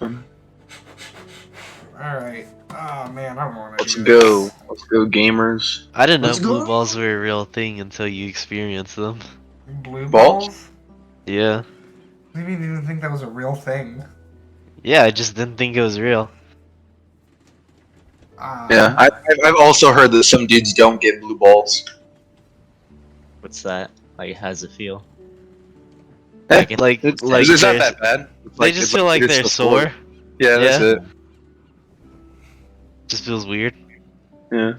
Alright. Oh man, I don't want to Let's do go. this. Let's go, gamers. I didn't know Let's blue go. balls were a real thing until you experienced them. Blue Balls? balls? Yeah. What do you mean you didn't think that was a real thing? Yeah, I just didn't think it was real. Yeah, I've also heard that some dudes don't get blue balls. What's that? Like, how does it feel? Like it's, like it's not they're- that bad. It's They like, just it's feel like it's they're just sore. Yeah, that's Yeah. it. Just feels weird. Yeah.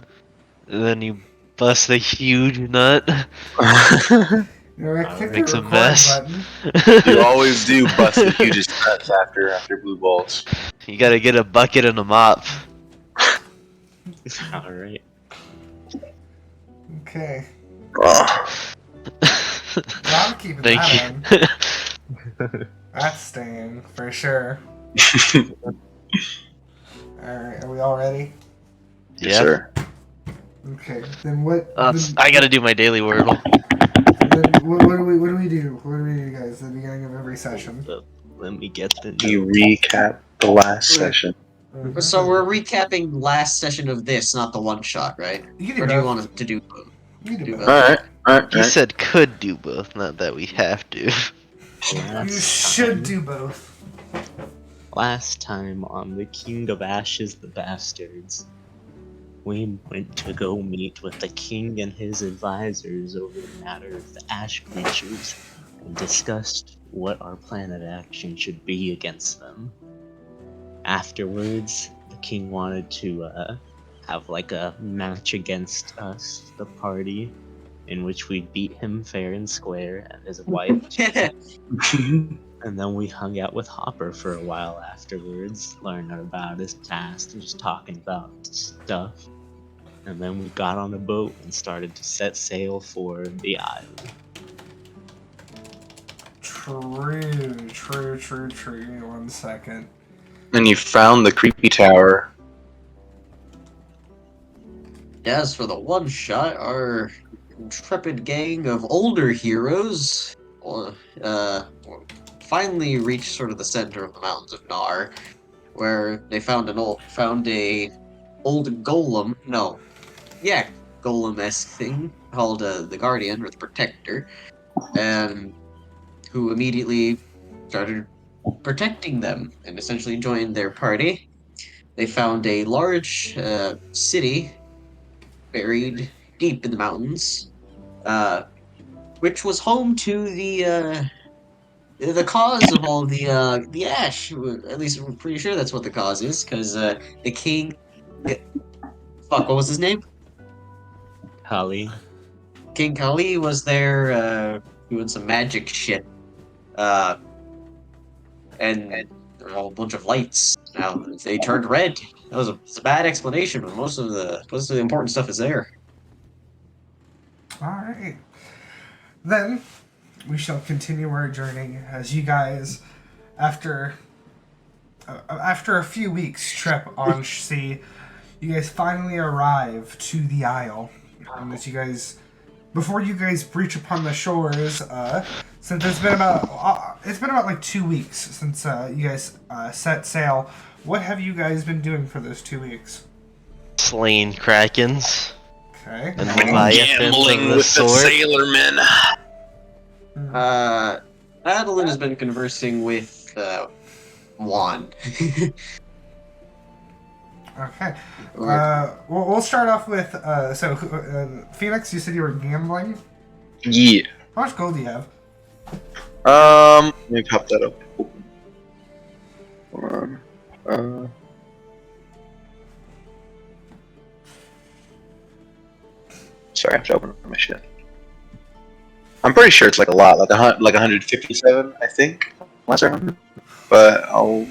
And then you bust a huge nut. Click the Makes a record mess. button. You always do bust the hugest nuts after blue balls. You gotta get a bucket and a mop. Alright. Okay. Oh. I'm keeping Thank that you. in. That's staying, for sure. Alright, are we all ready? Yes, Yeah. sir. Okay, then what... I gotta do my daily wordle. Then what do we do? What do we do, guys, at the beginning of every session? Let me get the You recap the last session. So we're recapping last session of this, not the one shot, right? You can do Or do you both. want us to do both? You can do do both. Alright, alright. You said could do both, not that we have to. You should do both. Last time on the King of Ashes the Bastards, we went to go meet with the king and his advisors over the matter of the ash creatures and discussed what our plan of action should be against them. Afterwards, the king wanted to have like a match against us, the party, in which we beat him fair and square and his wife. And then we hung out with Hopper for a while afterwards, learning about his past and just talking about stuff. And then we got on a boat and started to set sail for the island. True. Give me 1 second. And you found the creepy tower. As for the one shot, our intrepid gang of older heroes finally reached sort of the center of the mountains of Nar, where they found a old golem. No, yeah, golem-esque thing called the Guardian or the Protector, and who immediately started protecting them and essentially joined their party. They found a large city buried deep in the mountains, which was home to the cause of all the ash. At least we're pretty sure that's what the cause is, because the king, fuck, what was his name? Kali. King Kali was there doing some magic shit, and there were a whole bunch of lights. Now they turned red. It's a bad explanation, but most of the important stuff is there. Alright. Then, we shall continue our journey as you guys, after a few weeks trip on sea, you guys finally arrive to the Isle. And as you guys, before you guys breach upon the shores, since it's been about like 2 weeks since you guys set sail. What have you guys been doing for those 2 weeks? Slaying krakens. Okay. And Leviathans of the sword. sailormen. Adaline has been conversing with Juan. Okay. We'll start off with Phoenix. You said you were gambling. Yeah. How much gold do you have? Let me pop that up. Hold on. Sorry, I have to open up my shit. I'm pretty sure it's like a lot, like 157, I think, last round. But I'll.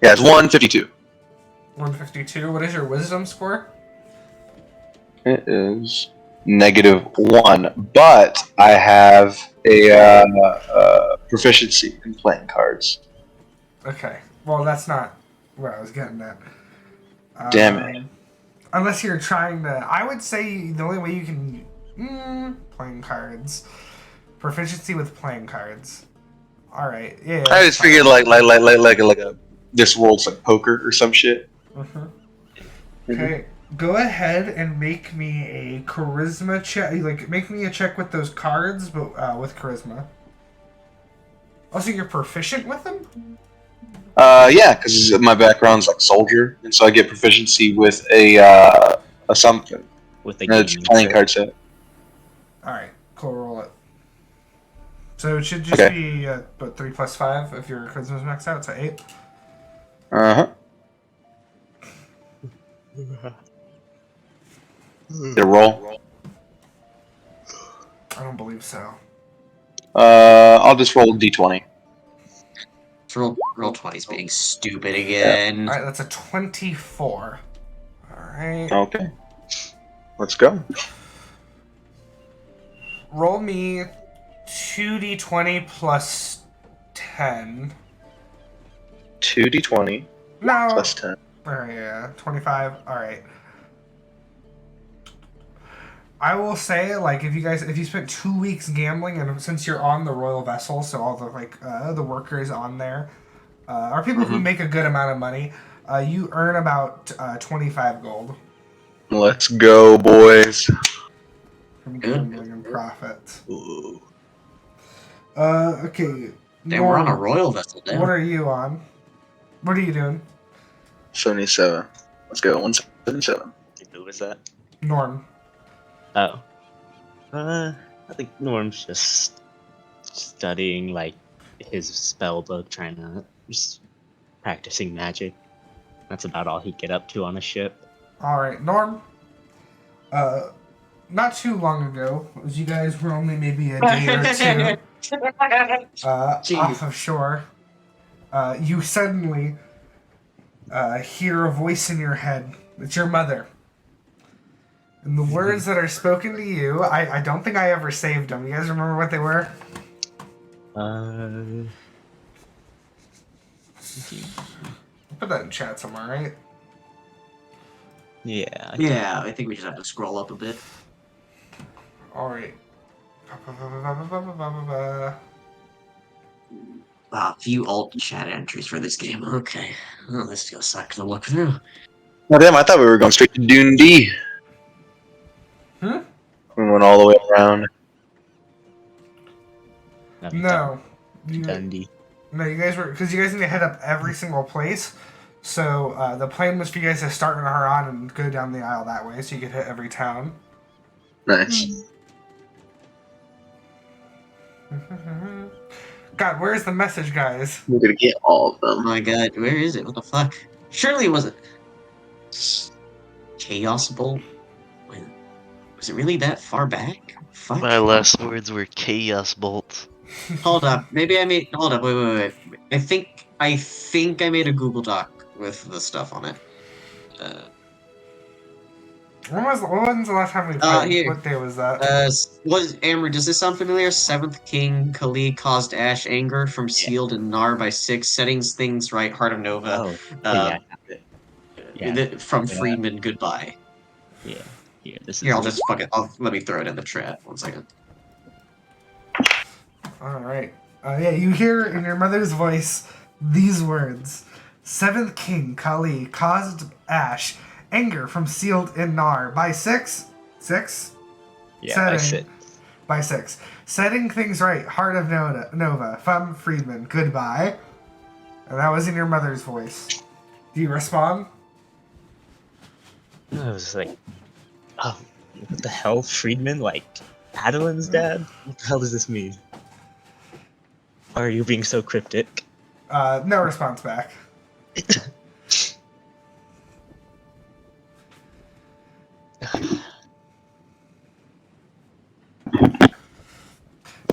Yeah, it's 152. 152. What is your wisdom score? It is -1, but I have a proficiency in playing cards. Okay. Well, that's not what I was getting at. Damn it. Unless you're trying to... I would say the only way you can... playing cards. Proficiency with playing cards. All right. Yeah. I just figured like a this world's like poker or some shit. Uh-huh. Okay. Go ahead and make me a charisma check. Like, make me a check with those cards, but with charisma. Also, you're proficient with them? Yeah, because my background's like soldier, and so I get proficiency with a something. With a It's a gaming playing set. card set. Alright, cool, roll it. So it should just Okay. be, 3 plus 5 if your charisma's maxed out, so 8. Uh huh. The roll. I don't believe so. I'll just roll d20. Roll 20's being stupid again. Alright, that's a 24. Alright. Okay. Let's go. Roll me 2d20 plus 10. 2d20 No. plus 10. Alright, yeah, 25. Alright. I will say, like, if you spent 2 weeks gambling, and since you're on the royal vessel, so all the the workers on there are people who make a good amount of money. You earn about 25 gold Let's go, boys. from Good. gambling and profits. Ooh. Okay. Damn, we're on a Norm, royal vessel now. what are you on? What are you doing, 77. Let's go. 177. Who was that? Norm? Oh. I think Norm's just studying like his spell book, trying to just practicing magic. That's about all he'd get up to on a ship. All right, Norm. Not too long ago, as you guys were only maybe a day or two off of shore, you suddenly hear a voice in your head. It's your mother. And the words that are spoken to you, I don't think I ever saved them. You guys remember what they were? Put that in chat somewhere, right? Yeah. Yeah, I think we just have to scroll up a bit. All right. View alt chat entries for this game. Okay. Well, this is gonna suck to look through. Oh, damn, I thought we were going straight to Dundee. Hmm? We went all the way around. No. Dundee. No, you guys were, because you guys need to head up every single place. So the plan was for you guys to start in Haran and go down the aisle that way, so you could hit every town. Nice. God, where's the message, guys? We're gonna get all of Oh them. my god, where is it? What the fuck? Surely it wasn't. Chaos Bolt? Wait, was it really that far back? Fuck. My last words were Chaos Bolt. Hold up. Maybe I made. Hold up. Wait. I think I made a Google Doc with the stuff on it. When was the last time we played? Here. What day was that? Was Amber? Does this sound familiar? Seventh King Kali caused Ash anger from sealed and Nar by 6. Settings things right. Heart of Nova. Oh, yeah. Yeah. From Friedman. Goodbye. Yeah. Here, this is. Here, I'll just fuck it. Let me throw it in the chat. 1 second. All right. Yeah, you hear in your mother's voice these words: Seventh King Kali caused Ash anger from sealed in Nar by 6. 6. Yeah, I said. By 6. Setting things right. Heart of Nova. From Friedman. Goodbye. And that was in your mother's voice. Do you respond? I was like, oh, what the hell, Friedman? Like, Adeline's dad? What the hell does this mean? Why are you being so cryptic? No response back.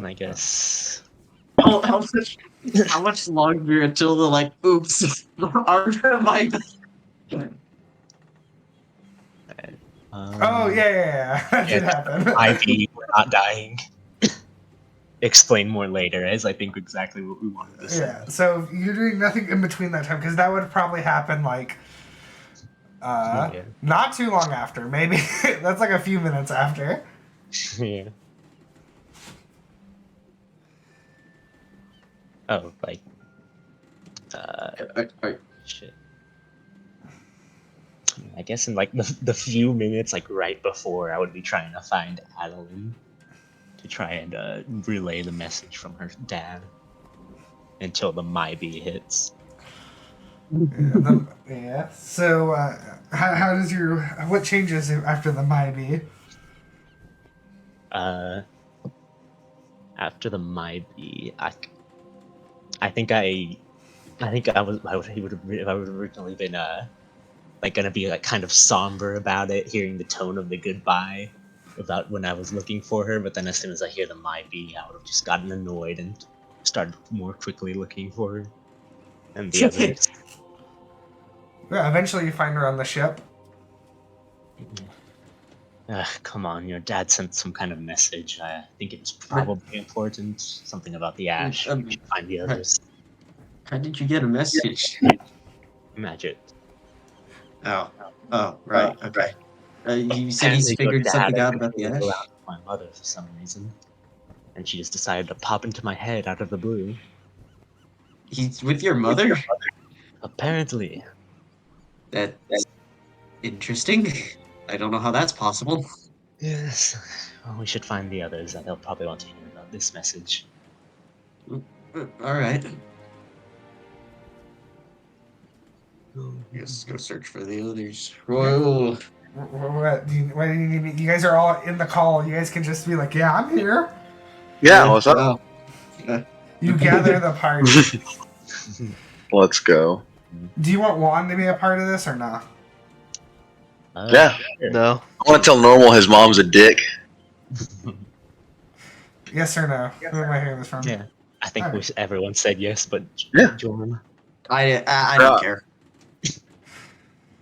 I guess. How much longer until the oops, my Oh, yeah. That did happen. IV, we're not dying. Explain more later, as I think exactly what we wanted to say. Yeah, so you're doing nothing in between that time, because that would probably happen, Yeah. not too long after. Maybe that's like a few minutes after. Yeah. Oh, like, Are- shit. I guess in like the few minutes like right before I would be trying to find Adaline to try and relay the message from her dad until the Mybe hits. Yeah. So, how does your what changes after the Mybe? After the Mybe, I think he would have if I would have originally been like gonna be like kind of somber about it, hearing the tone of the goodbye about when I was looking for her, but then as soon as I hear the Mybe, I would have just gotten annoyed and started more quickly looking for her. And the others. Yeah, eventually you find her on the ship. Come on, your dad sent some kind of message. I think it was probably important. Something about the ash. We should find the others. How did you get a message? Magic. Oh, right, okay. You said he's Apparently, your figured dad something had out been about the fooling ash? around with my mother for some reason, and she just decided to pop into my head out of the blue. He's with your mother? Apparently. That's interesting. I don't know how that's possible. Yes. Well, we should find the others, and they'll probably want to hear about this message. Alright. Let's go search for the others. Whoa. What do you need me? You guys are all in the call. You guys can just be like, "Yeah, I'm here." Yeah, what's up? Wow. You gather the party. Let's go. Do you want Juan to be a part of this or not? Yeah. Sure. No. I want to tell Nourmal his mom's a dick. Yes or no? Who am I hearing this from? Yeah. I think Alright. everyone said yes, but Yeah. Jourmal. I don't care.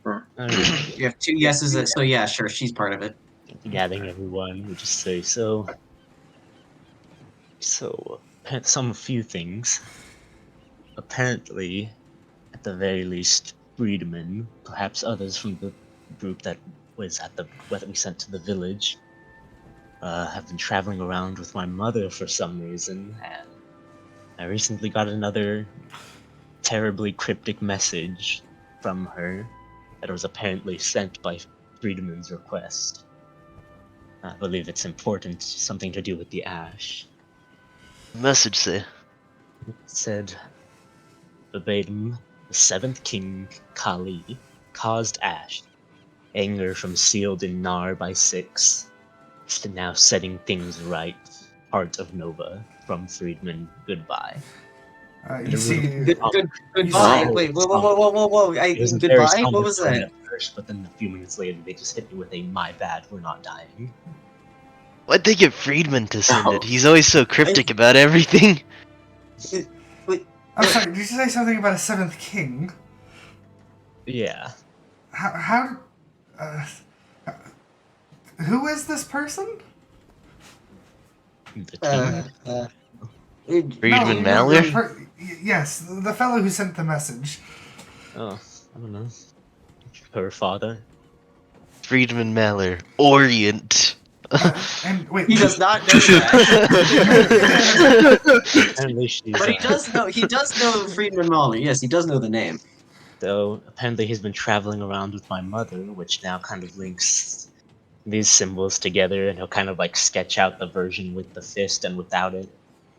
Alright. You have 2 yeses, so yeah, sure, she's part of it. Gathering everyone, we just say so. Some few things. Apparently, at the very least, Friedman, perhaps others from the group that was at the that we sent to the village, have been traveling around with my mother for some reason, and I recently got another terribly cryptic message from her that was apparently sent by Friedman's request. I believe it's important, something to do with the ash. Message say. It said, verbatim, the 7th King, Kali, caused ash, anger from sealed in Nar by 6, to now setting things right, Heart of Nova, from Friedman, goodbye. You see, Goodbye. Oh. Wait, whoa. It was a very Goodbye? somber What was tone that? at first, but then a few minutes later they just hit me with a "my bad, we're not dying." Why'd they get Friedman to send Oh. it? He's always so cryptic about everything. Wait, I'm sorry. Did you say something about a 7th king? Yeah. How who is this person? The king. Friedman No, Mallory? yes, the fellow who sent the message. Oh, I don't know. Her father. Friedman Mallory. Orient. And wait, he does not know that. Apparently she's. But he does know Friedman Mahler. Yes, he does know the name. So apparently he's been traveling around with my mother, which now kind of links these symbols together, and he'll kind of like sketch out the version with the fist and without it,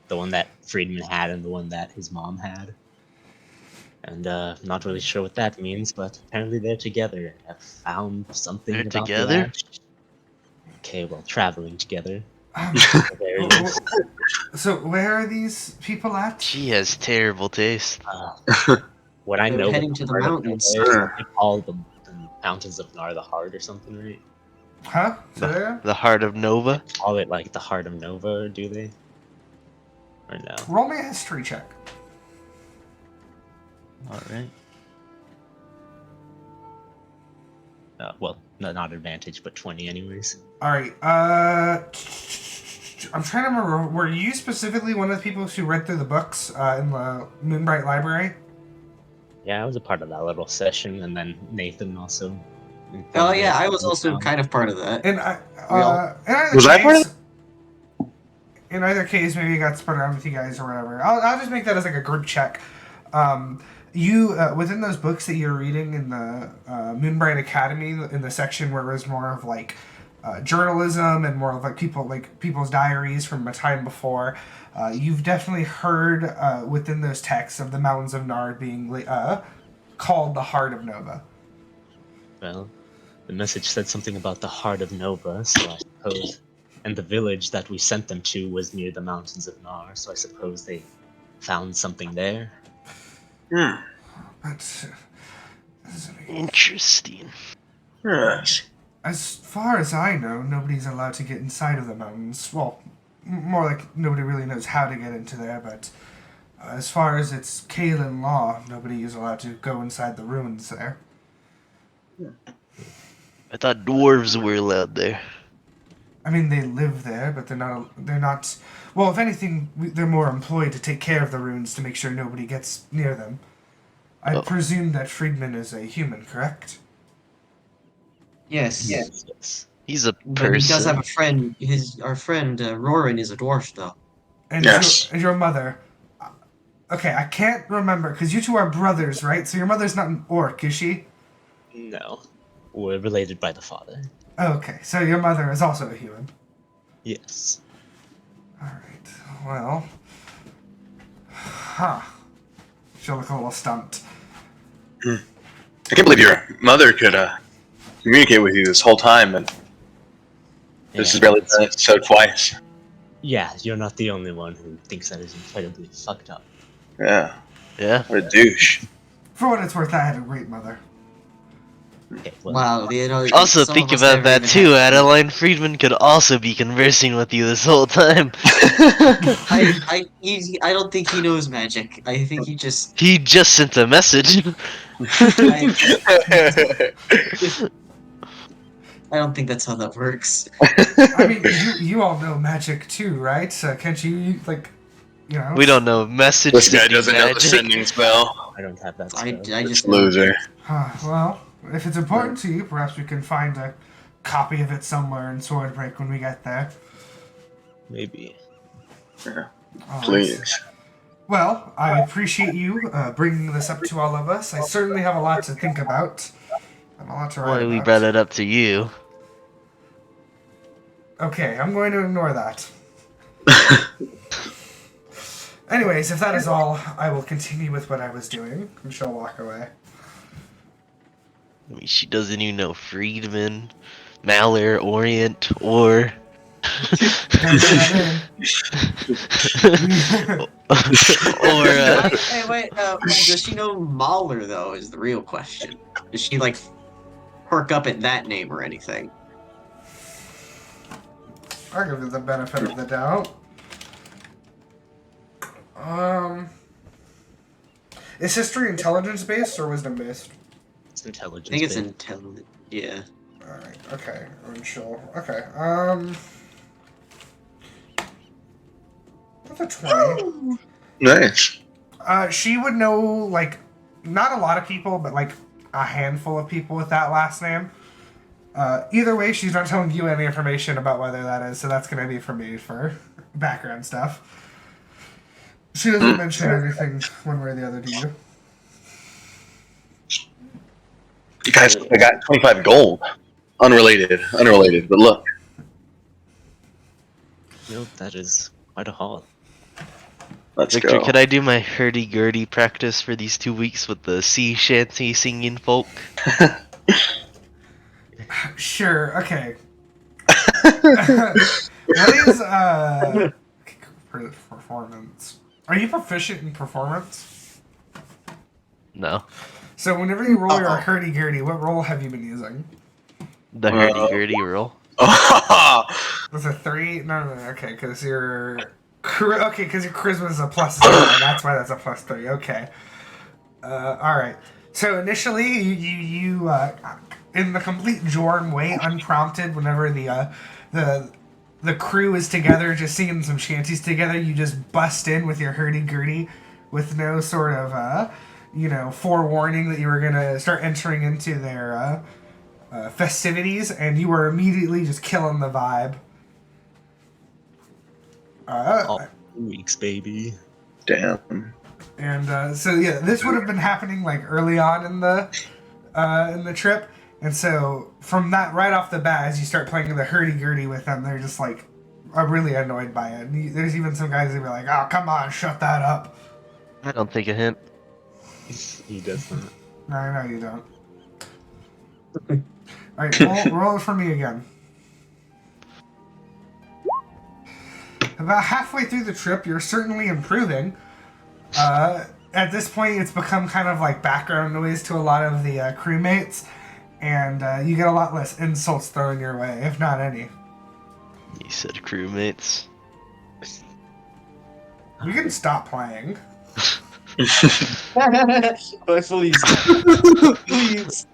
the one that Friedman had and the one that his mom had. And I'm not really sure what that means, but apparently they're together and have found something They're about together? the ash. Okay, well, traveling together. um, At the very least. so where are these people at? She has terrible taste. What I They're know heading what to the Heart of mountains. Nova is, they call the Mountains of Nar the Heart or something, right? Huh? So there? The heart of Nova? Call it like the Heart of Nova, do they? Or no? Roll me a history check. Alright. Well, not advantage, but 20 anyways. All right. I'm trying to remember. Were you specifically one of the people who read through the books in the Moonbright Library? Yeah, I was a part of that little session, and then Nathan also. Oh yeah, I was also kind of part of that. And Was I part of in either case, maybe it got spread around with you guys or whatever. I'll just make that as like a group check. You within those books that you're reading in the Moonbright Academy, in the section where it was more of like journalism and more of like people's diaries from a time before, you've definitely heard within those texts of the Mountains of Nard being called the Heart of Nova. Well, the message said something about the Heart of Nova, so I suppose. And the village that we sent them to was near the Mountains of Nar, so I suppose they found something there. But Interesting. Yes. as far as I know, nobody's allowed to get inside of the mountains. Well, more like nobody really knows how to get into there, but as far as it's Kalen law, nobody is allowed to go inside the ruins there. I thought dwarves were allowed there. I mean, they live there, but they're not. Well, if anything, they're more employed to take care of the ruins to make sure nobody gets near them. I presume that Friedman is a human, correct? Yes. Yes. He's a person. But he does have a friend. Our friend Roran is a dwarf, though. And Yes. your mother. Okay, I can't remember because you two are brothers, right? So your mother's not an orc, is she? No. We're related by the father. Oh, okay, so your mother is also a human. Yes. Alright, well. Huh. She'll look a little stumped. I can't believe your mother could communicate with you this whole time, and this has barely done it so twice. Yeah, you're not the only one who thinks that is incredibly fucked up. Yeah. Yeah. What a douche. For what it's worth, I had a great mother. Okay, well, Wow, Also, some think of us about never that even too. had- Adaline Friedman could also be conversing with you this whole time. I don't think he knows magic. I think he just. He just sent a message. I don't think that's how that works. I mean, you all know magic too, right? Can't you, like, you know? We don't know message. This guy sending doesn't know the magic. sending spell. I don't have that I spell. just. Loser. Well, if it's important to you, perhaps we can find a copy of it somewhere in Swordbreak when we get there. Maybe. All Please. right. Well, I appreciate you bringing this up to all of us. I certainly have a lot to think about. And a lot to write Why we about. brought it up to you? Okay, I'm going to ignore that. Anyways, if that is all, I will continue with what I was doing, and she'll walk away. I mean, she doesn't even know Friedman, Maller, Orient, or. Don't say that in. or Hey, wait. Does she know Mahler though? Is the real question. Does she like perk up at that name or anything? I'll give you the benefit of the doubt. Is history intelligence based or wisdom based? It's intelligence. I think it's based. intelligent. Yeah. Alright, okay. And she'll. Okay, What's a 20? Nice. She would know, like, not a lot of people, but, like, a handful of people with that last name. Either way, she's not telling you any information about whether that is, so that's going to be for me for background stuff. She doesn't mention anything one way or the other to you. You guys, I got 25 gold. Unrelated, but look. That is quite a haul. Let's Victor, go. could I do my hurdy-gurdy practice for these 2 weeks with the sea shanty singing folk? Sure, okay. What is, performance? Are you proficient in performance? No. So whenever you roll your hurdy-gurdy, what roll have you been using? The hurdy-gurdy roll. Was it 3? No, okay, because your charisma is a +0, that's why that's a +3. Okay. All right. So initially, you in the complete Jorm way, unprompted, whenever the crew is together, just singing some shanties together, you just bust in with your hurdy-gurdy, with no sort of forewarning that you were gonna start entering into their festivities, and you were immediately just killing the vibe. All 2 weeks, baby. Damn. And so yeah, this would have been happening like early on in the trip, and so from that right off the bat, as you start playing the hurdy-gurdy with them, they're just like really annoyed by it. And there's even some guys that be like, "Oh, come on, shut that up." I don't take a hint. He does not. No, I know you don't. All right, roll it for me again. About halfway through the trip, you're certainly improving. At this point, it's become kind of like background noise to a lot of the crewmates, and you get a lot less insults thrown your way, if not any. You said crewmates. You can stop playing. But please. Please.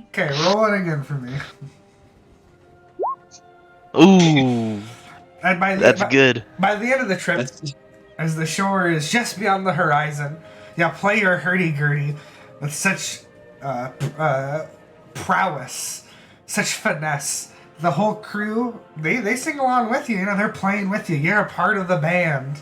Okay, roll it again for me. Ooh, And that's good. By the end of the trip, That's, as the shore is just beyond the horizon, you play your hurdy-gurdy with such prowess, such finesse. The whole crew, they sing along with you. You know, they're playing with you. You're a part of the band.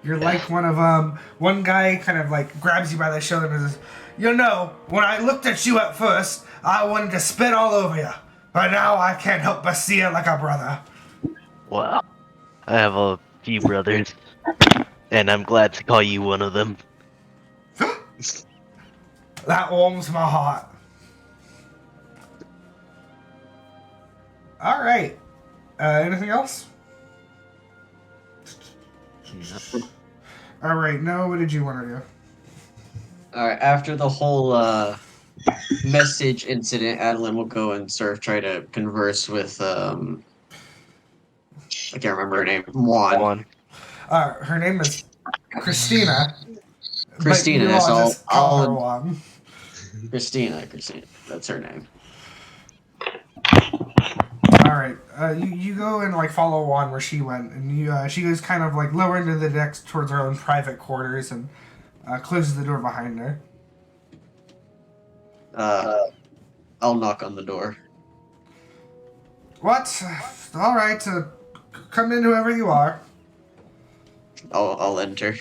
You're like one of them. One guy kind of like grabs you by the shoulder and says, "You know, when I looked at you at first, I wanted to spit all over you. But now I can't help but see you like a brother." Wow. I have a few brothers, and I'm glad to call you one of them. That warms my heart. All right. Anything else? All right. No. What did you want to do? Alright, after the whole message incident, Adaline will go and sort of try to converse with I can't remember her name. Juan. One. Her name is Christina. Christina, but you so all just call her I'll Juan. Christina, that's her name. All right. You go and like follow Juan where she went, and she goes kind of like lower into the decks towards her own private quarters and closes the door behind her. I'll knock on the door. What? All right. Come in, whoever you are. I'll enter.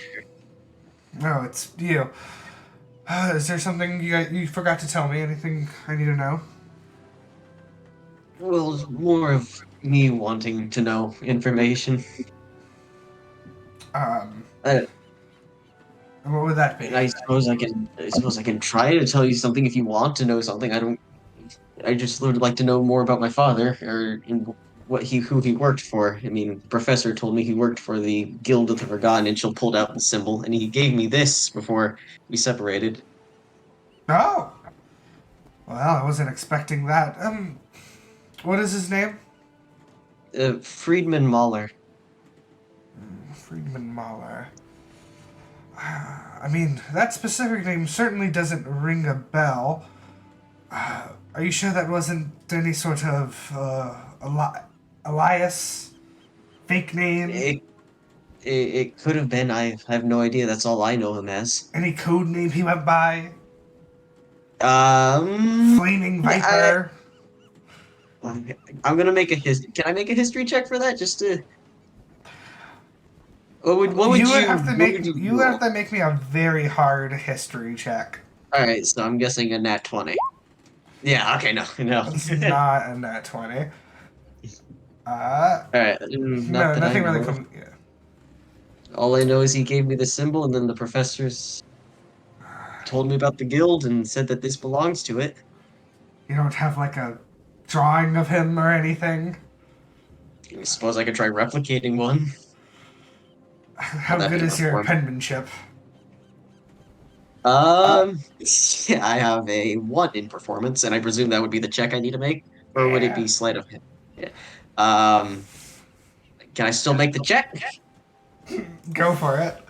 No, it's you. Is there something you forgot to tell me? Anything I need to know? Well, it's more of me wanting to know information. And I, what would that be? I suppose I can try to tell you something if you want to know something. I just would like to know more about my father, or who he worked for. I mean, the professor told me he worked for the Guild of the Forgotten, and she'll pulled out the symbol, and he gave me this before we separated. Oh. Well, I wasn't expecting that. What is his name? Friedman Mahler. Friedman Mahler. I mean, that specific name certainly doesn't ring a bell. Are you sure that wasn't any sort of alias? Fake name? It could have been. I have no idea. That's all I know him as. Any code name he went by? Um, Flaming Viper? I'm gonna make a Can I make a history check for that? Just to. What would you have to make? You roll? have to make me a very hard history check. All right, so I'm guessing a nat 20. Yeah. Okay. No. It's not a nat 20. All right. No, nothing really comes. Yeah. All I know is he gave me the symbol, and then the professors told me about the guild and said that this belongs to it. You don't have like a drawing of him or anything? I suppose I could try replicating one. How That'd good be is your enough penmanship? Yeah, I have a 1 in performance, and I presume that would be the check I need to make, or would it be sleight of hand? Yeah. Can I still make the check? Go for it.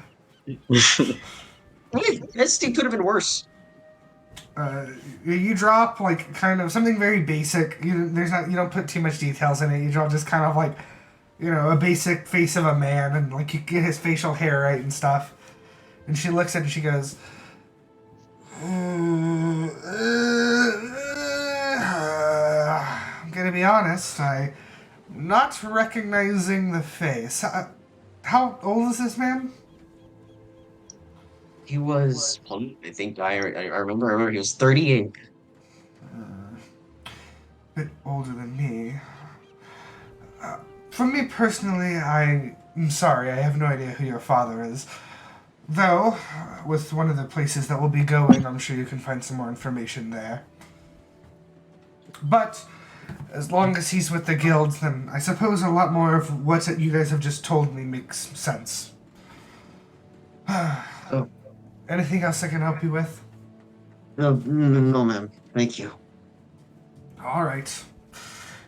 This could have been worse. You drop like kind of something very basic. You don't put too much details in it. You draw just kind of like, a basic face of a man, and like you get his facial hair right and stuff. And she looks at it and she goes, I'm gonna be honest, I'm not recognizing the face. How old is this man? He was, I think I remember he was 38. Bit older than me. For me personally, I'm sorry, I have no idea who your father is. Though, with one of the places that we'll be going, I'm sure you can find some more information there. But, as long as he's with the guilds, then I suppose a lot more of what you guys have just told me makes sense. Oh. Anything else I can help you with? No, ma'am. Thank you. Alright.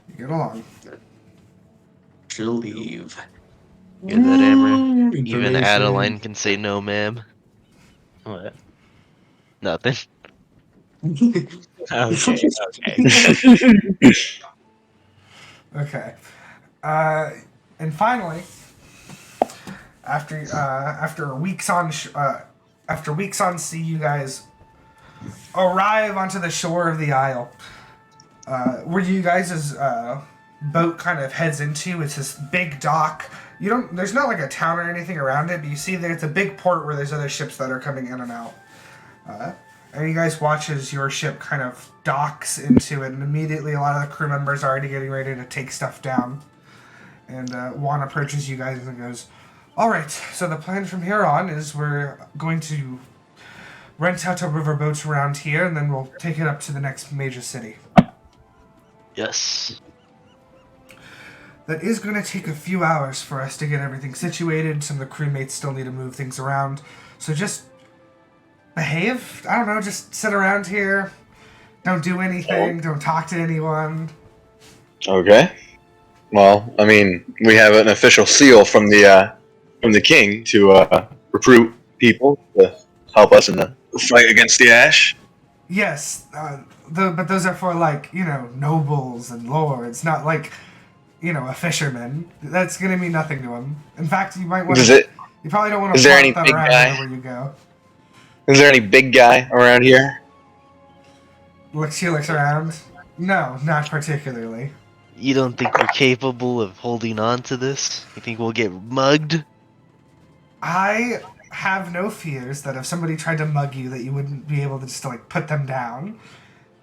You get along. She'll leave. Hear that, Amber? Even Information. Adaline can say no, ma'am. What? Nothing. Okay. Okay. And finally, after weeks on sea, you guys arrive onto the shore of the Isle. Where you guys' boat kind of heads into, it's this big dock. There's not like a town or anything around it, but you see that it's a big port where there's other ships that are coming in and out. And you guys watch as your ship kind of docks into it, and immediately a lot of the crew members are already getting ready to take stuff down. And Juan approaches you guys and goes, "Alright, so the plan from here on is we're going to rent out a riverboat around here, and then we'll take it up to the next major city." Yes. That is going to take a few hours for us to get everything situated. Some of the crewmates still need to move things around. So just behave. I don't know, just sit around here. Don't do anything. Don't talk to anyone. Okay. Well, I mean, we have an official seal from the king to recruit people to help us in the fight against the Ash. Yes, but those are for, like, nobles and lords, not like, a fisherman. That's going to mean nothing to him. In fact, you might want to... You probably don't want to flaunt that around wherever you go. Is there any big guy around here? Looks around. No, not particularly. You don't think we're capable of holding on to this? You think we'll get mugged? I have no fears that if somebody tried to mug you that you wouldn't be able to just put them down.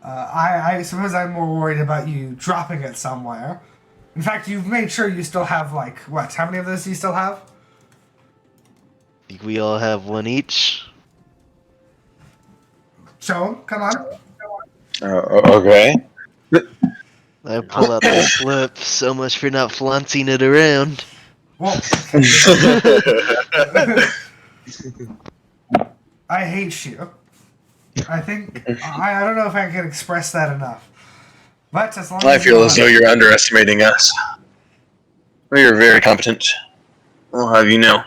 I suppose I'm more worried about you dropping it somewhere. In fact, you've made sure you still have, what? How many of those do you still have? Think we all have one each? Show 'em. Come on. Okay. I pull out the slip. So much for not flaunting it around. Well, I hate you. I think I don't know if I can express that enough. But as long as I feel as though you're underestimating us. We are very competent. I'll have you know.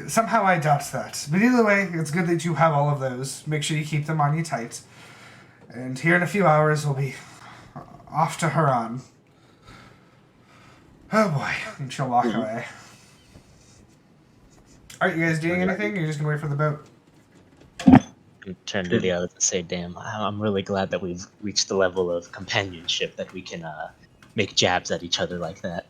Somehow I doubt that. But either way, it's good that you have all of those. Make sure you keep them on you tight. And here in a few hours, we'll be off to Huron. Oh boy. And she'll walk away. Alright, you guys doing anything? Or you're just gonna wait for the boat? Turn to the others and say, "Damn, I'm really glad that we've reached the level of companionship that we can make jabs at each other like that."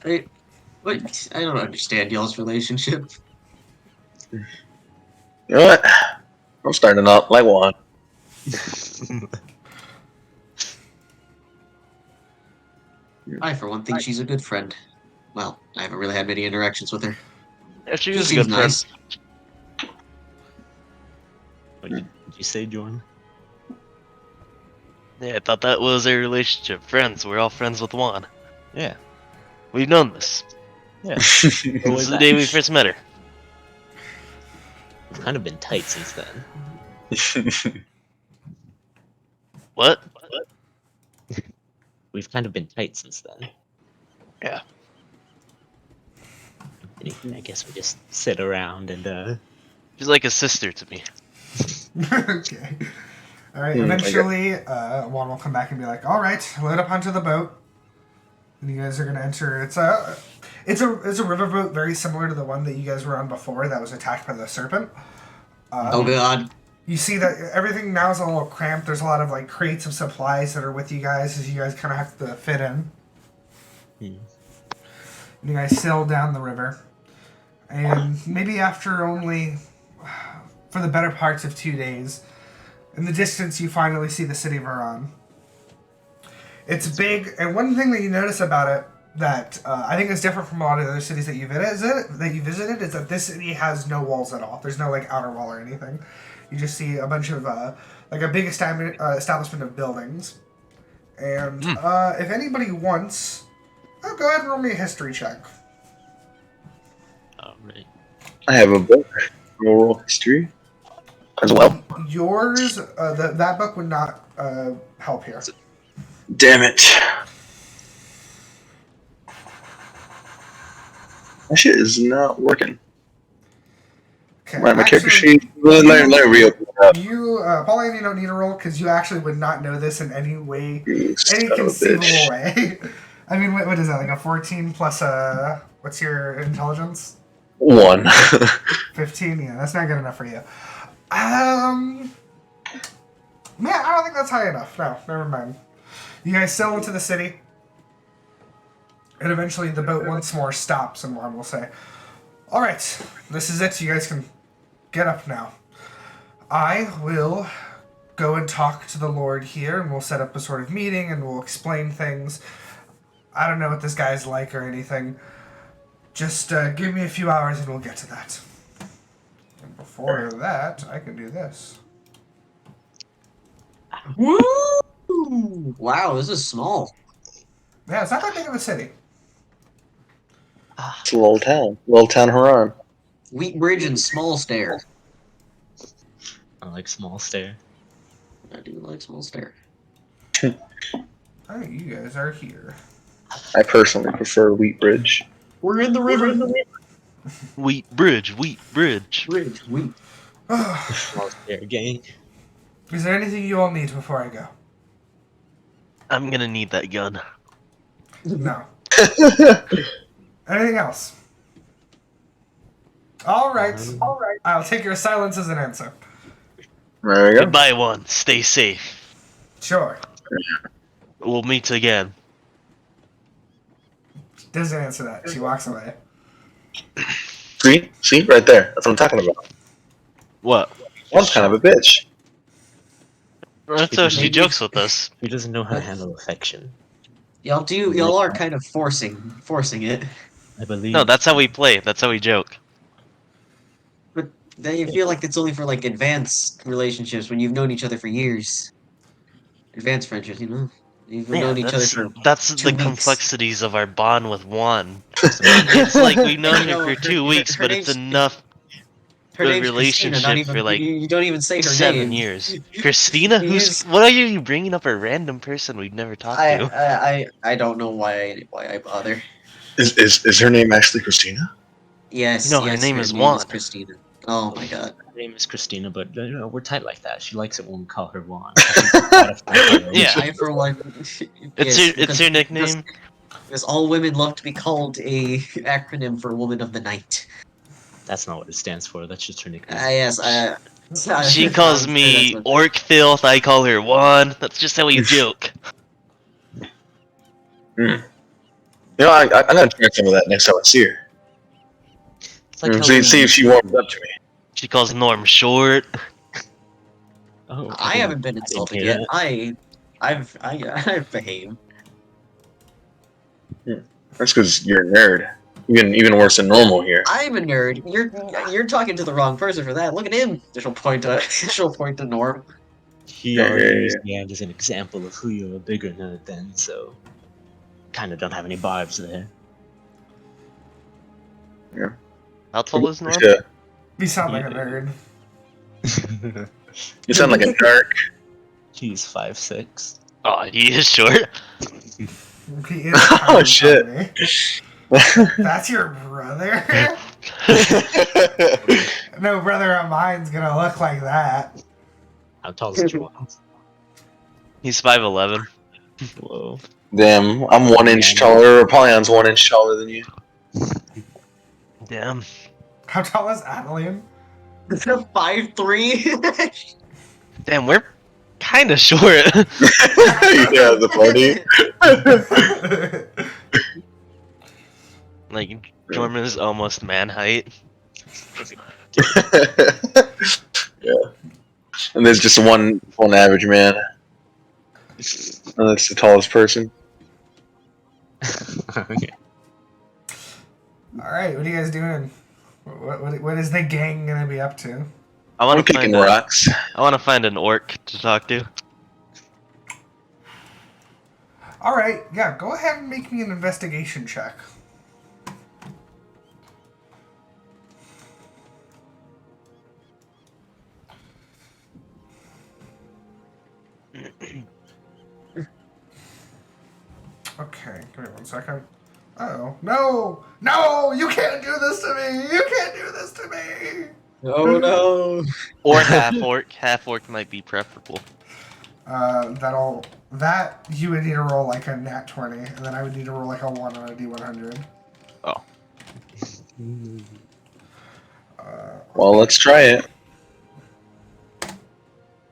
I don't understand y'all's relationship. You know what? I'm starting up like one. I, for one, think she's a good friend. Well, I haven't really had many interactions with her. Yeah, she She was a seems good nice. friend. What did you say, Jordan? Yeah, I thought that was our relationship. Friends. We're all friends with Juan. Yeah. We've known this Yeah. since the day we first met her. We've kind of been tight since then. What? We've kind of been tight since then. Yeah. I guess we just sit around and She's like a sister to me. Okay. Alright, eventually, Juan will come back and be like, "Alright, load up onto the boat." And you guys are gonna enter. It's a riverboat very similar to the one that you guys were on before that was attacked by the serpent. Oh god. You see that everything now is a little cramped. There's a lot of like crates of supplies that are with you guys as you guys kind of have to fit in. Hmm. And you guys sail down the river. And maybe after only, for the better parts of 2 days, in the distance you finally see the city of Iran. It's big, and one thing that you notice about it that I think is different from a lot of the other cities that you visited is that this city has no walls at all. There's no like outer wall or anything. You just see a bunch of like a big establishment of buildings. And if anybody wants, go ahead and roll me a history check. Alright. I have a book, oral history, as well. Yours, that book would not help here. Damn it! My shit is not working. Okay, My character actually, sheet. Let me reopen it up. You, Paladin, you don't need a roll because you actually would not know this in any way, You son any of a conceivable bitch. way. I mean, what is that? Like a 14 plus what's your intelligence? 1. 15. Yeah, that's not good enough for you. Man, I don't think that's high enough. No, never mind. You guys sail into the city, and eventually the boat once more stops, and one will say, "All right, this is it. You guys can get up now. I will go and talk to the Lord here, and we'll set up a sort of meeting, and we'll explain things. I don't know what this guy's like or anything. Just give me a few hours, and we'll get to that. And before that, I can do this." Woo! Wow, this is small. Yeah, it's not that big of a city. It's a little town. Little town Haran. Wheat Bridge and Small Stair. I like small stair. I do like Small Stair. Alright, you guys are here. I personally prefer Wheat Bridge. We're in the river. Wheat bridge, wheat bridge. Bridge, wheat. Small stair gang. Is there anything you all need before I go? I'm gonna need that gun. No. Anything else? Alright. I'll take your silence as an answer. There we go. Goodbye, one. Stay safe. Sure. We'll meet again. Doesn't answer that. She walks away. See, right there. That's what I'm talking about. What? One's kind of a bitch. That's how she jokes with us. He doesn't know how to handle affection. Y'all are kind of forcing it. I believe. No, that's how we play. That's how we joke. But then you feel like it's only for like advanced relationships when you've known each other for years. Advanced friendships, you know? You've known each other for that's 2 the weeks. complexities of our bond with Juan. It's like we've known her for 2 weeks, her but it's name's- enough Her a name's relationship Christina, not even, for, like, you don't even say her 7 name. years. Christina? What are you bringing up a random person we've never talked to? I don't know why I bother. Is her name actually Christina? Yes, No, her yes, name is Juan. Christina. Oh my god. Her name is Christina, but we're tight like that. She likes it when we call her Juan. Yeah. I for one. It's her nickname. Because all women love to be called a acronym for Woman of the Night. That's not what it stands for. That's just her nickname. Yes, She calls me Orc Filth, I call her Juan. That's just how we joke. You know, I'm gonna try some of that next time I see her. It's like how See if she warms up to me. She calls Norm short. Oh, I haven't been insulted hear yet. I've behaved. That's because you're a nerd. Even worse than normal here. I'm a nerd. You're talking to the wrong person for that. Look at him. She'll point to Norm. He already used me as an example of who you're a bigger nerd than, so kind of don't have any vibes there. How tall is Norm? Yeah. You sound like a nerd. You sound like a dark. He's 5'6". Oh, he is short. He is Oh, tiny, shit. tiny. That's your brother? No brother of mine's gonna look like that. How tall is Juan? He's 5'11". Whoa. Damn, I'm 1 inch taller. Apollyon's 1 inch taller than you. Damn. How tall is Adaline? 5'3". Damn, we're kind of short. Yeah, the party. Like, Jorman is almost man height. Yeah. And there's just one average man. And that's the tallest person. Okay. All right, what are you guys doing? What is the gang gonna be up to? I I'm want to kicking find rocks. I want to find an orc to talk to. All right, yeah, go ahead and make me an investigation check. Okay, give me 1 second. Uh-oh. No! No! You can't do this to me! You can't do this to me! Oh no! Or half orc. Half orc might be preferable. That you would need to roll like a nat 20, and then I would need to roll like a 1 on a d100. Oh. Well, let's try it.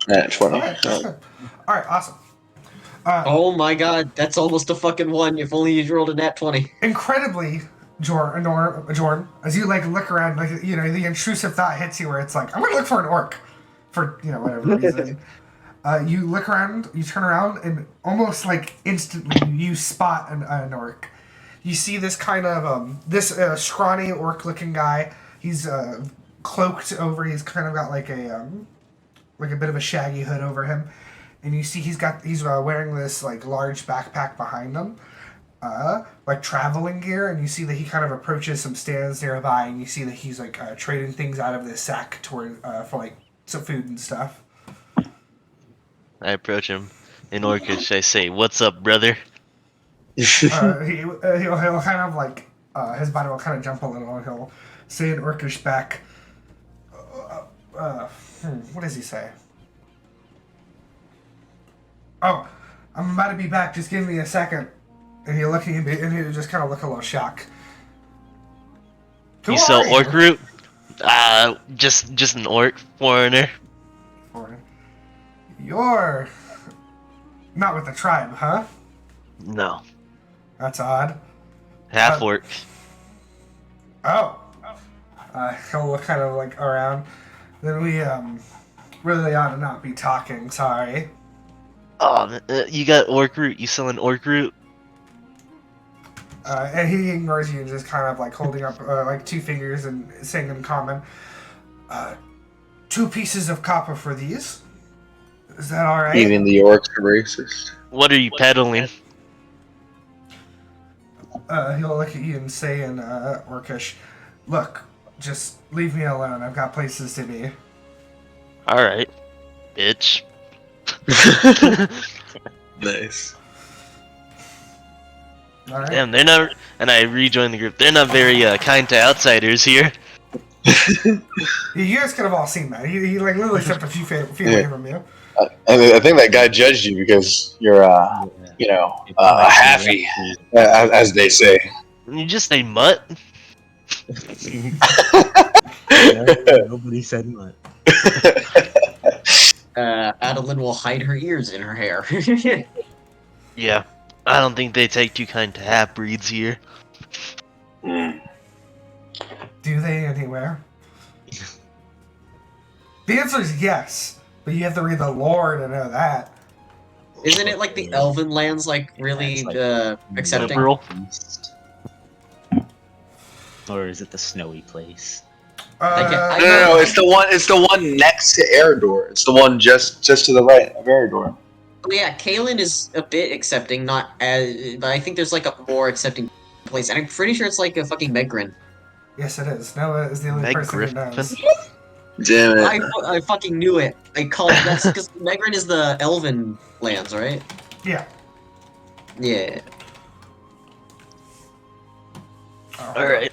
At 20. Alright, awesome. Oh my god, that's almost a fucking 1. If only you rolled a nat 20. Incredibly, Jorn, as you like look around, like, you know, the intrusive thought hits you where it's like, I'm gonna look for an orc. For, you know, whatever reason. You look around, you turn around, and almost like instantly you spot an orc. You see this kind of, this scrawny orc-looking guy. He's cloaked over, he's kind of got like a bit of a shaggy hood over him. And you see he's wearing this like large backpack behind him, like traveling gear. And you see that he kind of approaches some stands nearby, and you see that he's like trading things out of this sack toward for like some food and stuff. I approach him in orcish. I say, "What's up, brother?" He'll kind of like his body will kind of jump a little, and he'll say in orcish back, what does he say? Oh, I'm about to be back. Just give me a second. And he'll look at you, and he'll just kind of look a little shocked. Who You are sell you? orc root? Just an orc foreigner. You're not with the tribe, huh? No, That's odd. half orc. Oh. He'll look kind of like around. Then we really ought to not be talking. Sorry. Oh, you got orc root. You selling orc root? And he ignores you and just kind of like holding up like 2 fingers and saying in common, 2 pieces of copper for these. Is that all right? Even the orcs are racist. What are you peddling? He'll look at you and say in Orcish, look, just leave me alone. I've got places to be. All right, bitch. Nice. All right. Damn, they're not. And I rejoin the group. They're not very kind to outsiders here. You guys could have all seen that. He like literally stepped a few feet away from you. I think that guy judged you because you're, you know, a halfie, as they say. You just say mutt. Nobody said much. Adaline will hide her ears in her hair. Yeah, I don't think they take too kind to half breeds here. Do they anywhere? The answer is yes, but you have to read the lore to know that. Isn't it like the Elven lands, like, really It's like accepting? liberal. Or is it the snowy place? No, it's the one next to Eredor. It's the one just to the right of Eredor. Oh, yeah, Kalen is a bit accepting, not as, but I think there's like a more accepting place, and I'm pretty sure it's like a fucking Megrin. Yes, it is. Noah is the only Meg person who Griffin. knows. Damn it. I fucking knew it. I called that's because Megrin is the Elven lands, right? Yeah. Yeah. All right.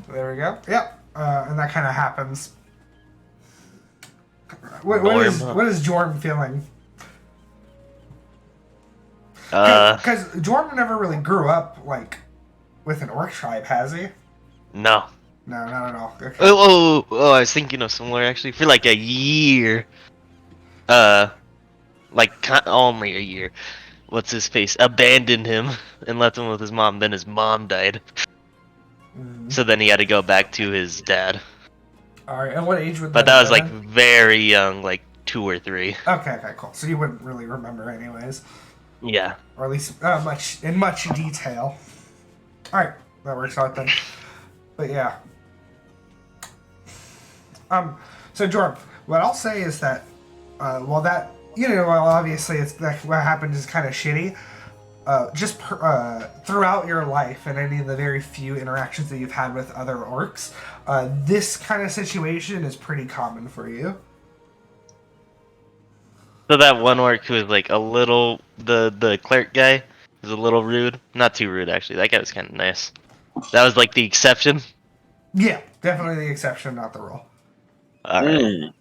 There we go. Yep. And that kind of happens. What is Jorm feeling? Because Jorm never really grew up like with an orc tribe, has he? No. No, not at all. Okay. I was thinking of similar actually. For like a year, only a year. What's his face? Abandoned him and left him with his mom. Then his mom died. Mhm. So then he had to go back to his dad. Alright, and what age would But that that have was like been? very young, like 2 or 3. Okay, cool. So you wouldn't really remember anyways. Yeah. Or at least much detail. Alright, that works out then. But yeah. So Jorm, what I'll say is that while that obviously it's that what happened is kind of shitty, throughout your life and any of the very few interactions that you've had with other orcs, this kind of situation is pretty common for you. So that one orc who was like a little, the cleric guy was a little rude. Not too rude actually. That guy was kind of nice. That was like the exception. Yeah, definitely the exception, not the rule. All right.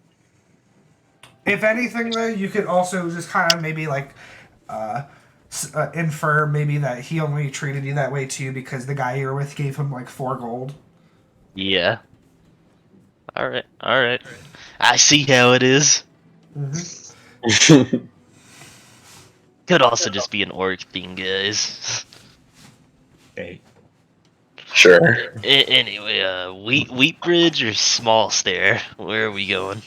If anything, though, you could also just kind of maybe like infer maybe that he only treated you that way too because the guy you're with gave him like 4 gold. Yeah. All right. I see how it is. Mm-hmm. Could also just be an orc thing, guys. Okay. Sure. Anyway, wheat bridge or small stair? Where are we going?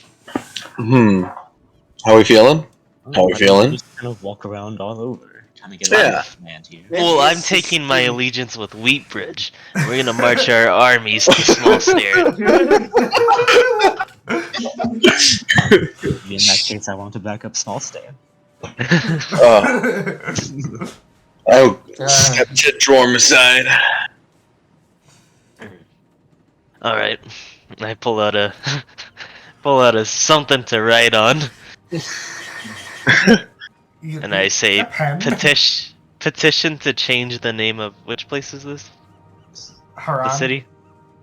How we feeling? How we I feeling? Just kind of walk around all over, kind of get Yeah. a command here. Well, I'm taking my allegiance with wheat bridge. We're gonna march our armies to small stair. In that case, I want to back up small stand. Oh, step to Jorm aside. All right, I pull out a something to write on, and I say A pen? petition to change the name of which place is this? Haran. The city?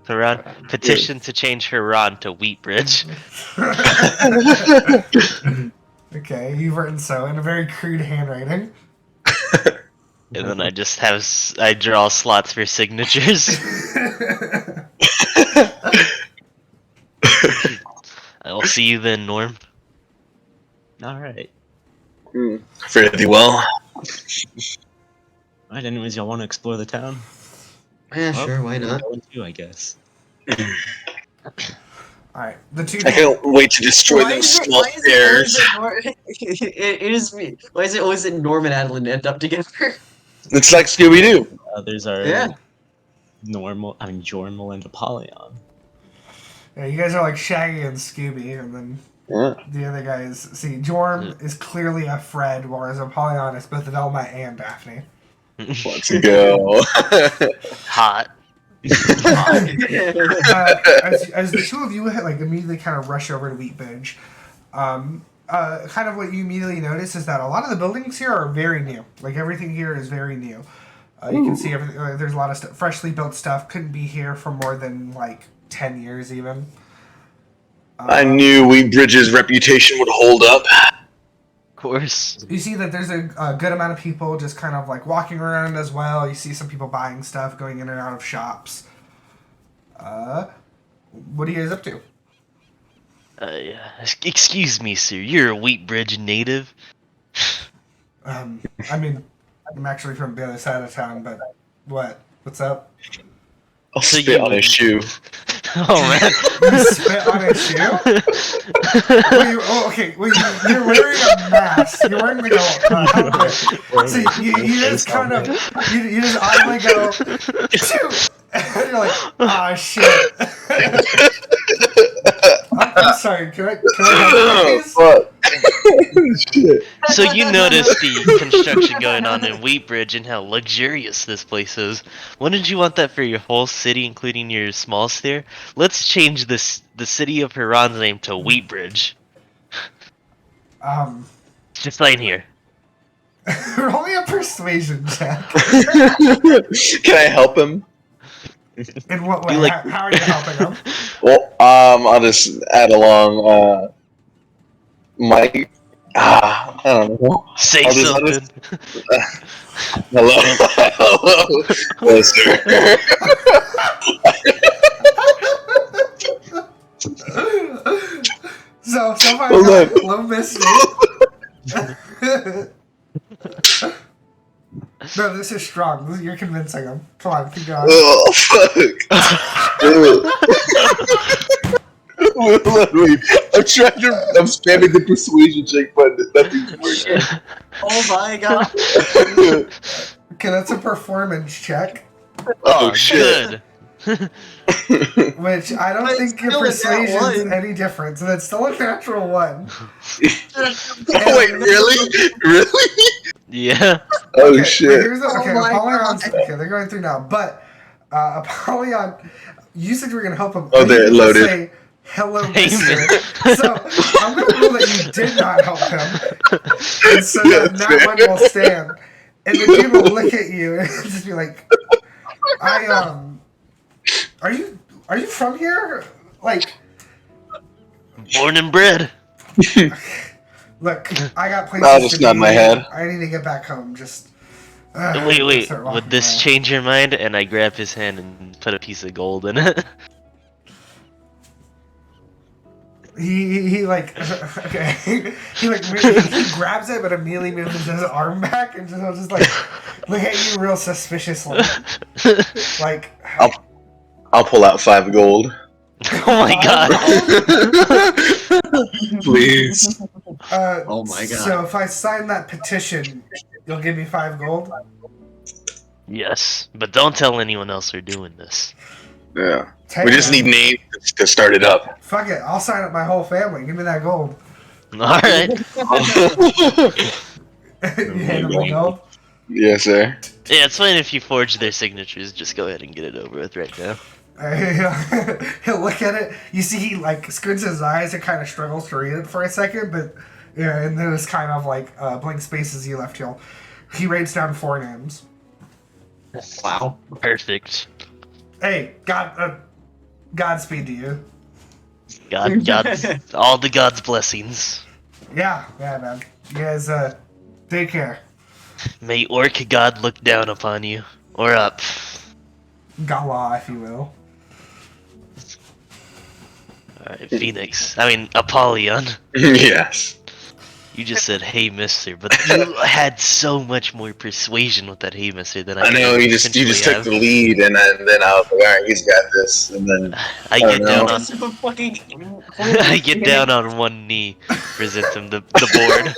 Haran. Petition to change Haran to Wheatbridge. Okay, you've written so in a very crude handwriting. And then I draw slots for signatures. I will see you then, Norm. Alright. Fairly well. Alright, anyways, y'all want to explore the town? Yeah, sure, why not? Going to, I guess. Alright, the two. I can't wait to destroy those small stairs. It is me. Why is it always that Norm and Adaline end up together? It's like Scooby Doo. Others are Yeah. Jourmal and Apollyon. Yeah, you guys are like Shaggy and Scooby, and then the other guys. See, Jorm is clearly a Fred, whereas Apollyon is both Velma and Daphne. Let's go. Hot. As the two of you like immediately kind of rush over to Wheatbridge, kind of what you immediately notice is that a lot of the buildings here are very new. Like everything here is very new. You can see everything. There's a lot of freshly built stuff. Couldn't be here for more than like 10 years even. I knew Wheatbridge's reputation would hold up. Of course. You see that there's a good amount of people just kind of like walking around as well. You see some people buying stuff, going in and out of shops. What are you guys up to? Excuse me, sir. You're a Wheatbridge native. I mean, I'm actually from the other side of town, but what? What's up? I'll So spit you- on his shoe. Oh man. You spit on his shoe? You're wearing a mask. You're wearing like a helmet. So you just kind of, you just oddly go, shoot! And you're like, ah, shit. I'm sorry, can I help you, please? Fuck. Shit. So you notice the construction going on in Wheatbridge and how luxurious this place is. Wouldn't you want that for your whole city, including your small stair? Let's change the city of Haran's name to Wheatbridge. Just sign here. Roll me a persuasion check. Can I help him? In what way? You like- How are you helping him? Well, I'll just add along, Mike. I don't know. Say I'll just- something. Hello. Hello. Hello, sir. So far, Hold on. low mistake. No, this is strong. You're convincing him. Come on, keep going. Oh fuck! Wait, I'm spamming the persuasion check, but nothing's working. Oh my god. Okay, that's a performance check, Oh shit! Good. which I don't But think your still a nat persuasion's one. any different. So that's still a natural one. Oh wait, really? Really? Yeah. Oh Okay, shit! Here's the, Oh okay, my Apollyon's, God. okay, they're going through now. But Apollyon, you said you were going to help him. Oh, but there, you didn't loaded. Say, hello, Hey, mister. man. So I'm going to rule that you did not help him. And so that That's fair. one will stand. And the dude will look at you and just be like, are you from here? Like, Born and bred. look, I got places I'll just to nod be. my head. I need to get back home. Just Wait. start Would walking this away. change your mind? And I grab his hand and put a piece of gold in it. He like okay he grabs it but immediately moves his arm back and just like look at you real suspiciously like I'll pull out 5 gold. Oh my god. Please. Oh my God. So if I sign that petition, you'll give me 5 gold. Yes, but don't tell anyone else we're doing this. Yeah. Take We just it. need names to start it up. Fuck it, I'll sign up my whole family. Give me that gold. Alright. You hand him the gold. Yes, sir. Yeah, it's fine if you forge their signatures. Just go ahead and get it over with right now. He'll look at it. You see, he like squints his eyes and kind of struggles to read it for a second, but yeah, in those kind of like blank spaces he left, he writes down 4 names. Wow. Perfect. Hey, Godspeed to you. God, all the God's blessings. Yeah, man. You guys, take care. May Orc God look down upon you. Or up. Gala, if you will. Alright, Phoenix. I mean, Apollyon. Yes. You just said, hey, mister, but you had so much more persuasion with that hey, mister than I I know, could you just potentially took the lead, and then I was like, alright, he's got this, and then... I don't get know. down on So fucking. I get down on one knee, present him the board.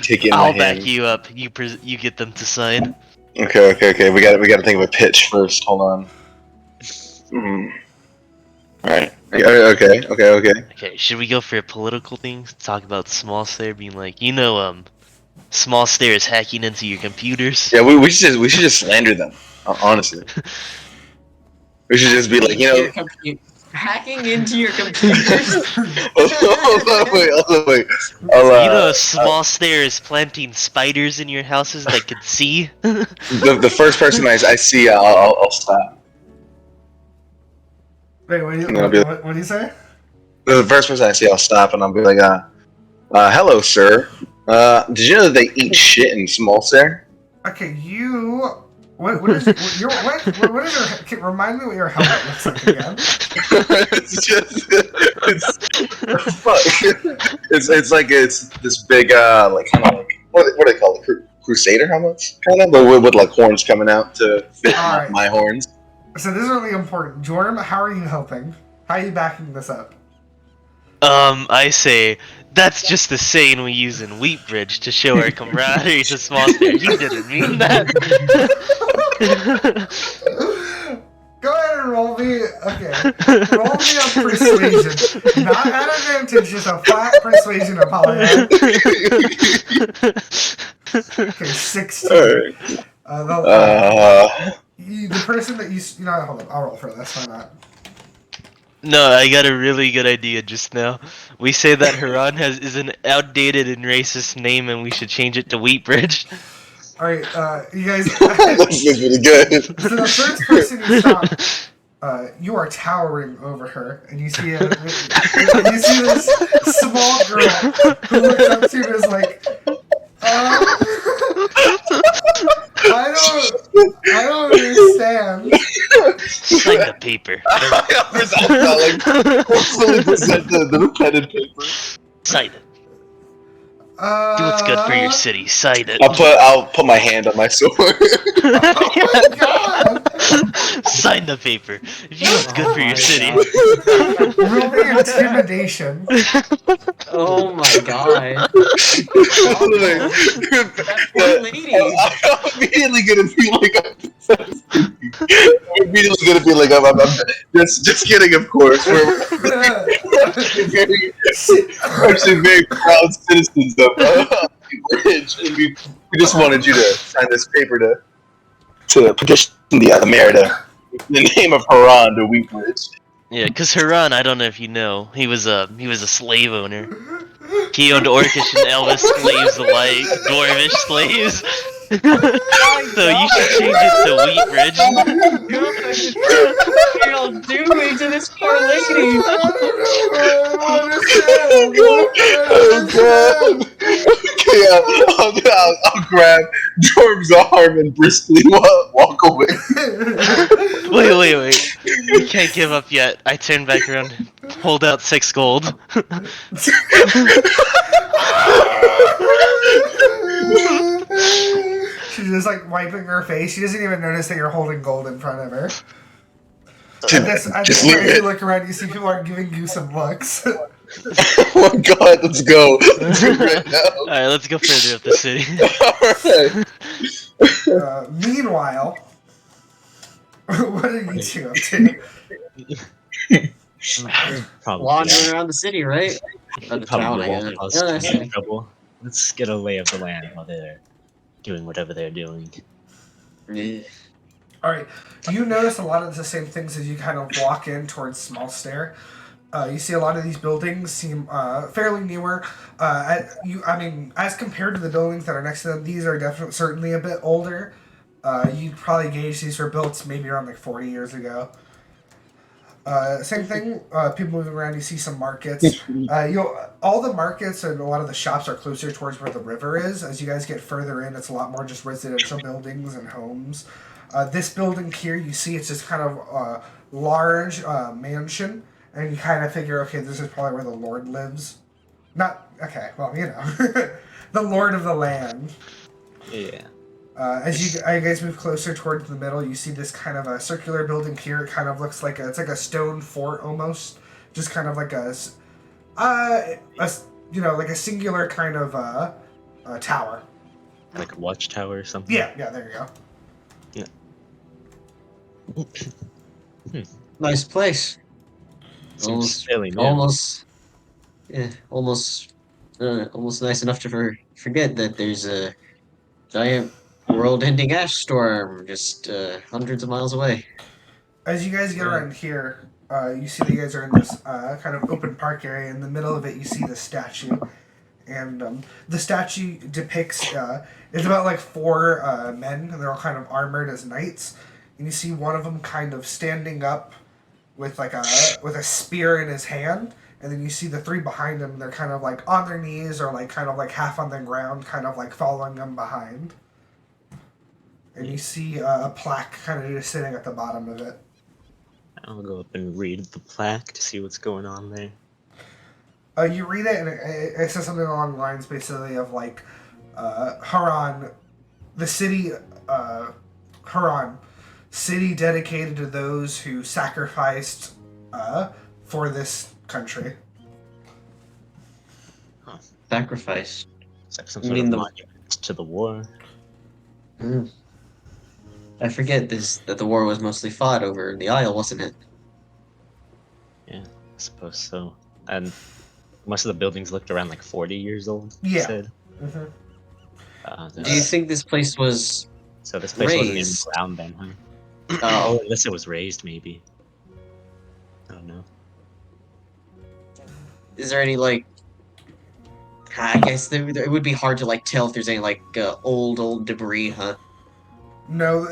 Take it in my I'll hand. back you up. You get them to sign. Okay. We gotta think of a pitch first. Hold on. Alright. Okay. Okay, should we go for a political thing? Talk about Small Slayer being like, Small Slayer is hacking into your computers. Yeah, we should just slander them. Honestly. We should just be like, Hacking into your computers. wait. Small Slayer is planting spiders in your houses that could see. The first person I see, I'll stop. Wait, what do you say? The first person I see, I'll stop, and I'll be like, hello, sir. Did you know that they eat shit in Small Slayer? Okay, what is your remind me what your helmet looks like again. it's this big like kind of like what do they call it, Crusader helmets, kind of, but with like horns coming out to fit Alright. my horns. So this is really important. Jordan, how are you helping? How are you backing this up? I say, that's just the saying we use in Wheatbridge to show our camaraderie to Small Slayer. You didn't mean that. Go ahead and roll me. Okay, roll me a persuasion. Not at advantage, just a flat persuasion, Apollyon. Okay, 16. Alright. The person that hold on, I'll roll for this. Why not? No, I got a really good idea just now. We say that Haran is an outdated and racist name, and we should change it to Wheatbridge. All right, you guys. This is really good. So the first person you stop, you are towering over her, and you see this small girl who looks up to you and is like, I don't understand. Sign the paper. I like forcefully present the pen and paper. Sign it. Do what's good for your city. Sign it. I'll put my hand on my sword. Oh my god! Sign the paper. If you do what's good for your city. Roll me intimidation. Oh my god. That poor lady. I'm immediately gonna be like, I'm just kidding, of course. We're actually very proud citizens of Bridge, and we just wanted you to sign this paper to petition the mayor to, in the name of Haran, to Wheatbridge. Yeah, because Haran, I don't know if you know, he was a slave owner. He owned Orcish and Elvish slaves alike, Dwarvish slaves. So you should change it to Wheatbridge. What are y'all doing to this poor lady? Oh god! Okay, I'll grab Jorm's arm and briskly walk away. Wait. You can't give up yet. I turn back around, hold out 6 gold. She's just like wiping her face. She doesn't even notice that you're holding gold in front of her. Just leave As you it. look around, you see people are giving you some looks. Oh my god, let's go. Let's do it right now. Alright, let's go further up the city. Alright. Meanwhile, what are you two up to? Probably. Wandering around the city, right? Or the town, Probably I won't guess. cause Yeah, too that's much it. trouble. Let's get a lay of the land while they're doing whatever they're doing. Yeah. Alright, you notice a lot of the same things as you kind of walk in towards Small Stair. You see a lot of these buildings seem fairly newer. As compared to the buildings that are next to them, these are certainly a bit older. You'd probably gauge these were built maybe around like 40 years ago. Same thing, people moving around, you see some markets. All the markets and a lot of the shops are closer towards where the river is. As you guys get further in, it's a lot more just residential buildings and homes. This building here, you see it's just kind of a large mansion. And you kind of figure, okay, this is probably where the Lord lives. Okay, well, the Lord of the land. Yeah. As you guys move closer towards the middle, you see this kind of a circular building here. It kind of looks like it's like a stone fort almost. Just kind of like like a singular kind of tower. Like a watchtower or something? Yeah, there you go. Nice place. Seems fairly new. Almost nice enough to forget that there's a giant world-ending ash storm just hundreds of miles away. As you guys get around here, you see that you guys are in this kind of open park area. In the middle of it, you see the statue. And the statue depicts, it's about like 4 men, and they're all kind of armored as knights. And you see one of them kind of standing up with like with a spear in his hand. And then you see the 3 behind him, they're kind of like on their knees or like kind of like half on the ground, kind of like following them behind. And you see a plaque kind of just sitting at the bottom of it. I'll go up and read the plaque to see what's going on there. You read it, and it says something along the lines, basically, of like, Haran, the city, Haran, city dedicated to those who sacrificed for this country. Sacrifice. It's like some sort of monument to the war. I forget that the war was mostly fought over the Isle, wasn't it? Yeah, I suppose so. And most of the buildings looked around like 40 years old. Yeah. You said. Mm-hmm. Do you think this place was So this place wasn't even raised? ground then, huh? Oh, Unless it was raised, maybe. I don't know. is there any like? I guess it would be hard to like tell if there's any like old debris, huh? No,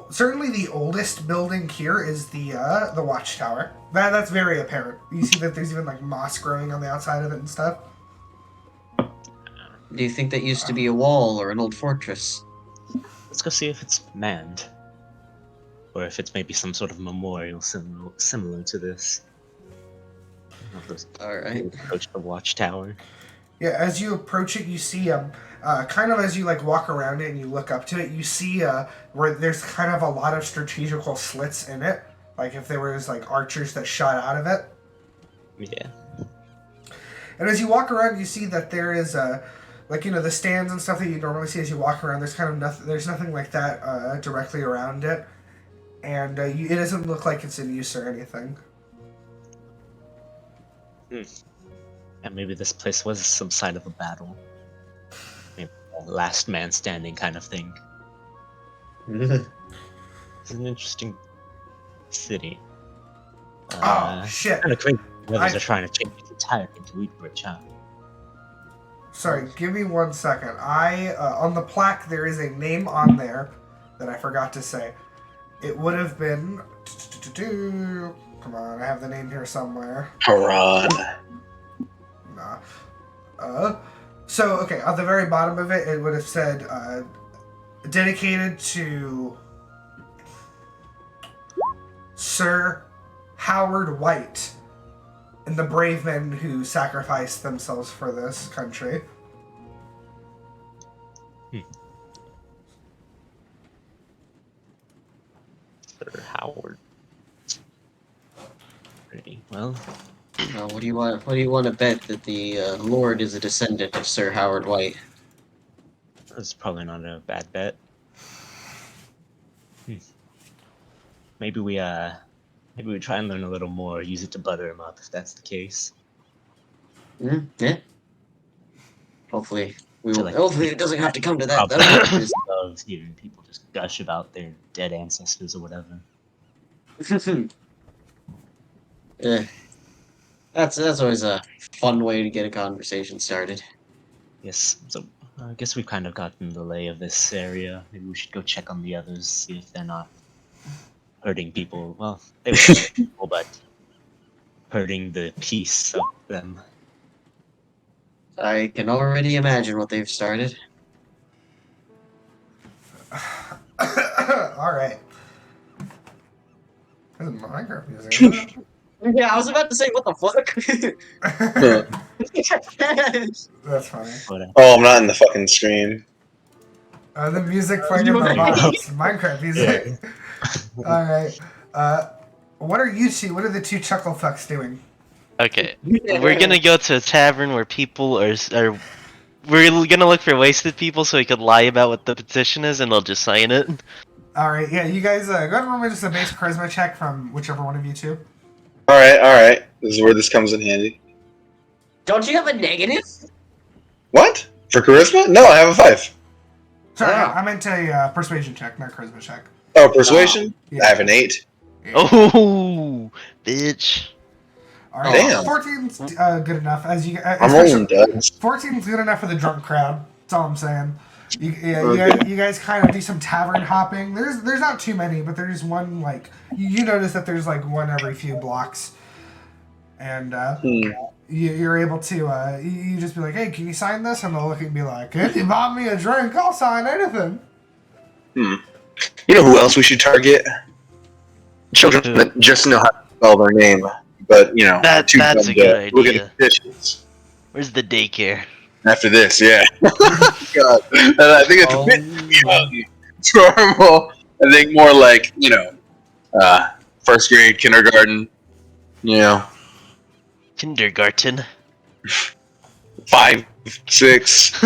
certainly the oldest building here is the watchtower. That's very apparent. You see that there's even like moss growing on the outside of it and stuff. Do you think that used to be a wall or an old fortress? Let's go see if it's manned. Or if it's maybe some sort of memorial similar to this. Alright. Approach the watchtower. Yeah, as you approach it, you see kind of as you like walk around it and you look up to it, you see where there's kind of a lot of strategical slits in it, like if there was like archers that shot out of it. Yeah. And as you walk around, you see that there is like the stands and stuff that you normally see as you walk around. There's kind of nothing. There's nothing like that directly around it, and it doesn't look like it's in use or anything. And maybe this place was some site of a battle. Maybe a last man standing kind of thing. It's an interesting city. Oh shit! Kind of crazy. Others are trying to change its entire into Oathbreaker, huh? Sorry, give me 1 second. On the plaque there is a name on there that I forgot to say. It would have been. Come on, I have the name here somewhere. Haran. Nah. So, okay, on the very bottom of it, it would have said, dedicated to Sir Howard White and the brave men who sacrificed themselves for this country. Sir Howard. Pretty well. What do you want to bet that the Lord is a descendant of Sir Howard White? That's probably not a bad bet. Maybe we try and learn a little more, use it to butter him up if that's the case. Yeah. Hopefully So, like, hopefully it doesn't have to come to that. Probably love hearing people just gush about their dead ancestors or whatever. Yeah. That's always a fun way to get a conversation started. Yes, so I guess we've kind of gotten the lay of this area. Maybe we should go check on the others, see if they're not hurting people. Well, they were hurting people, but hurting the peace of them. I can already imagine what they've started. Alright. This is Minecraft music, isn't it? Yeah, I was about to say, what the fuck? That's funny. But, Oh, I'm not in the fucking stream. The music playing in the bottom is Minecraft music. Alright. What are the two chuckle fucks doing? Okay, we're gonna go to a tavern where people are. We're gonna look for wasted people so we could lie about what the petition is, and they'll just sign it. Alright, yeah, you guys go ahead and roll me just a base charisma check from whichever one of you two. Alright. This is where this comes in handy. Don't you have a negative? What? For charisma? No, I have a 5. Sorry, Wow. I meant a persuasion check, not charisma check. Oh, persuasion? Yeah. I have an 8. Yeah. Oh, bitch. Alright, Damn. 14's good enough. I'm rolling duds. 14's good enough for the drunk crowd. That's all I'm saying. You guys kind of do some tavern hopping. There's not too many, but there's one like you notice that there's like one every few blocks, and you're able to you just be like, hey, can you sign this? And they'll look and be like, if you bought me a drink, I'll sign anything. You know who else we should target? Children that just know how to spell their name, but That's too a dumb good to look at idea. petitions. Where's the daycare? After this, yeah. God, and I think it's a bit normal. I think more like first grade, kindergarten. Kindergarten. 5, 6.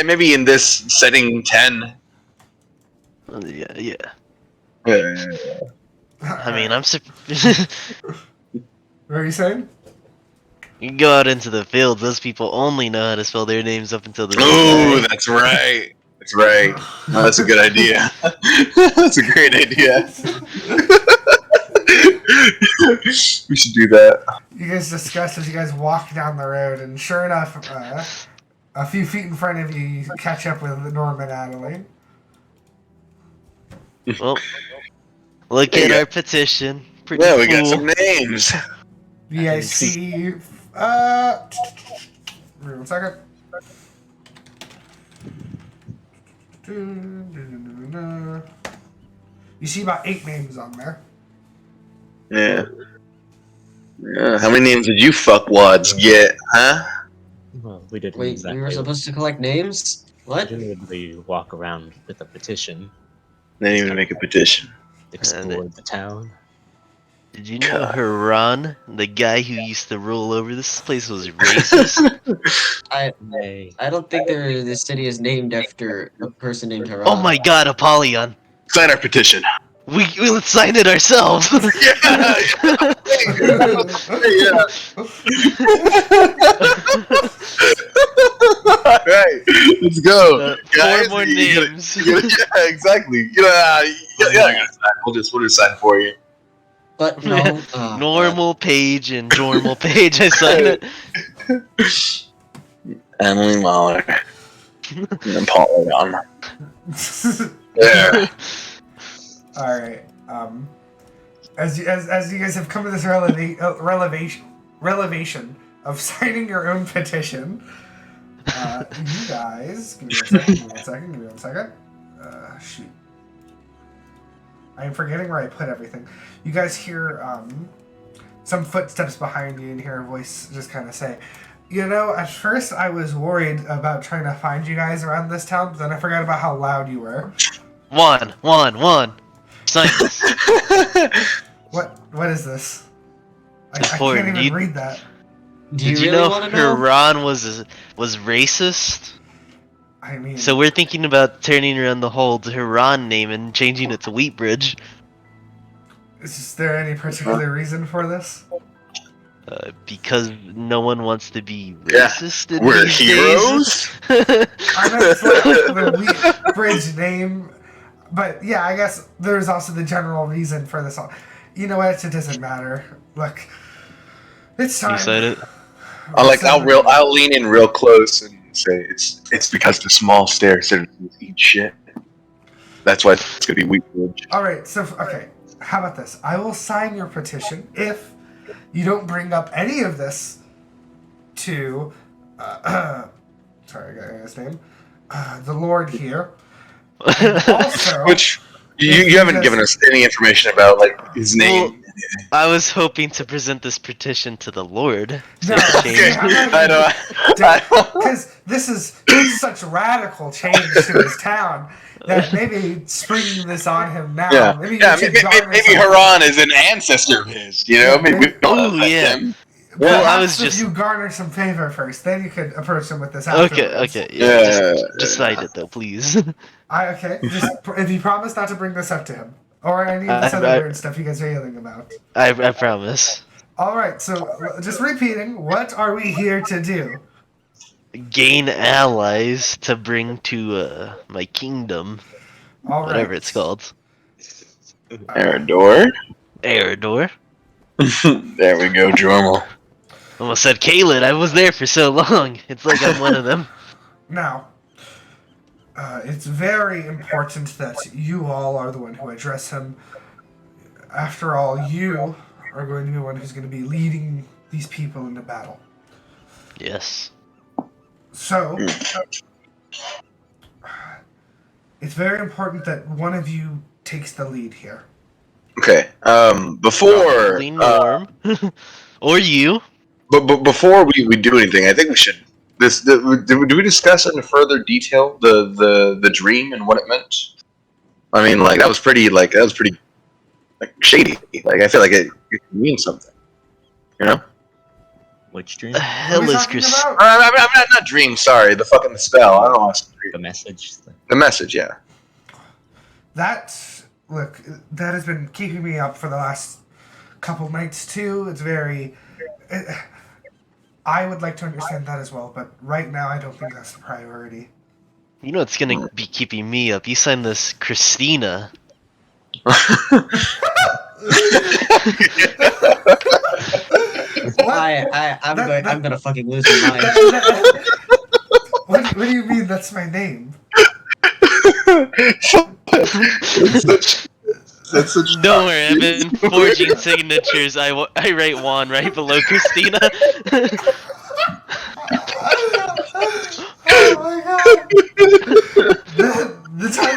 Maybe in this setting 10. Yeah. Yeah. I mean, I'm What are you saying? You can go out into the field. Those people only know how to spell their names up until the Ooh, that's right. That's right. No, that's a good idea. That's a great idea. We should do that. You guys discuss as you guys walk down the road, and sure enough, a few feet in front of you, you catch up with Norman Adaline. Well, look at our petition. Pretty Yeah, we got cool. some names. You guys see, 1 second. You see about 8 names on there. Yeah. Yeah. How many names did you fuckwads get, huh? Well, we didn't Wait, exactly. we were supposed to collect names? What? Presumably walk around with a petition. They didn't even make a petition. Explore the town. Did you know Haran, the guy who used to rule over this place, was racist? Hey, I don't think the city is named after a person named Haran. Oh my god, Apollyon! Sign our petition. Let's sign it ourselves! Alright, let's go. 4 more names. Yeah, exactly. Yeah. We'll just sign for you. But no. Nourmal, Paej, and Jourmal. Paej, I sign it. Emily Mahler. And Apollyon. There. All right. As you guys have come to this revelation of signing your own petition, you guys give me one second. Shoot. I am forgetting where I put everything. You guys hear some footsteps behind you and hear a voice just kind of say, you know, at first I was worried about trying to find you guys around this town, but then I forgot about how loud you were. One. Sign this. What is this? I Important. can't even read that. Do you Did you really know want to know? Haran was racist? I mean, So we're thinking about turning around the whole Haran name and changing it to Wheatbridge. is there any particular reason for this? Because no one wants to be Yeah, racist in we're these heroes. days. I know it's like the Wheat Bridge name, but yeah, I guess there's also the general reason for this. You know what? It doesn't matter. Look, it's time. You said it. I'll lean in real close and say it's because the small stair citizens eat shit. That's why it's gonna be Wheatbridge. All right, so okay, how about this? I will sign your petition if you don't bring up any of this to, sorry, I got his name, the Lord here. And also, Which you haven't given us any information about, like his name. I was hoping to present this petition to the Lord. No, Okay, I know. because this is such radical change to his town that maybe springing this on him now. Yeah, Maybe, maybe Haran is an ancestor of his. You know, maybe we don't Ooh, affect yeah. him. Well, I Perhaps was just if you garner some favor first, then you could approach him with this. Afterwards. okay. Yeah. Just sign it though, please. Okay. Just if you promise not to bring this up to him, or any of this other weird stuff you guys are yelling about. I promise. All right. So just repeating, what are we here to do? Gain allies to bring to my kingdom, All right. whatever it's called. Eridor. Eridor. There we go, Jourmal. Almost said Kalin. I was there for so long. It's like I'm one of them. Now, it's very important that you all are the one who address him. After all, you are going to be the one who's going to be leading these people into battle. Yes. So, it's very important that one of you takes the lead here. Okay. Before Probably Norm. Or you. but before we do anything, I think we should. Do we discuss in further detail the dream and what it meant? I mean, that was pretty shady. Like, I feel like it means something. You know? which dream? The What are hell we is talking Chris? about? I'm not dream. Sorry, the fucking spell. I don't know. The message. The message, yeah. That has been keeping me up for the last couple nights too. It's very. I would like to understand that as well, but right now I don't think that's the priority. You know what's gonna be keeping me up? You signed this Christina. I'm gonna fucking lose my mind. What do you mean that's my name? That's such Don't worry, I've been forging signatures. I write Juan right below Christina. Oh my god!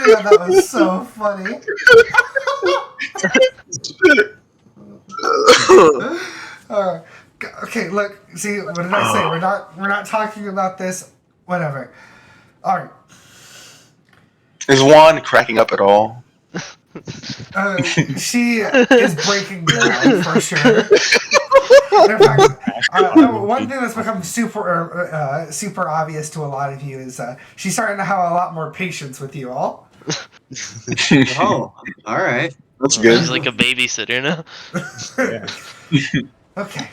god, that was so funny. Alright. Okay, look, see, what did I say? We're not talking about this. Whatever. Alright. Is Juan cracking up at all? She is breaking down for sure. In fact, one thing that's become super obvious to a lot of you is she's starting to have a lot more patience with you all. Oh, all right. That's She's good. like a babysitter now. Okay.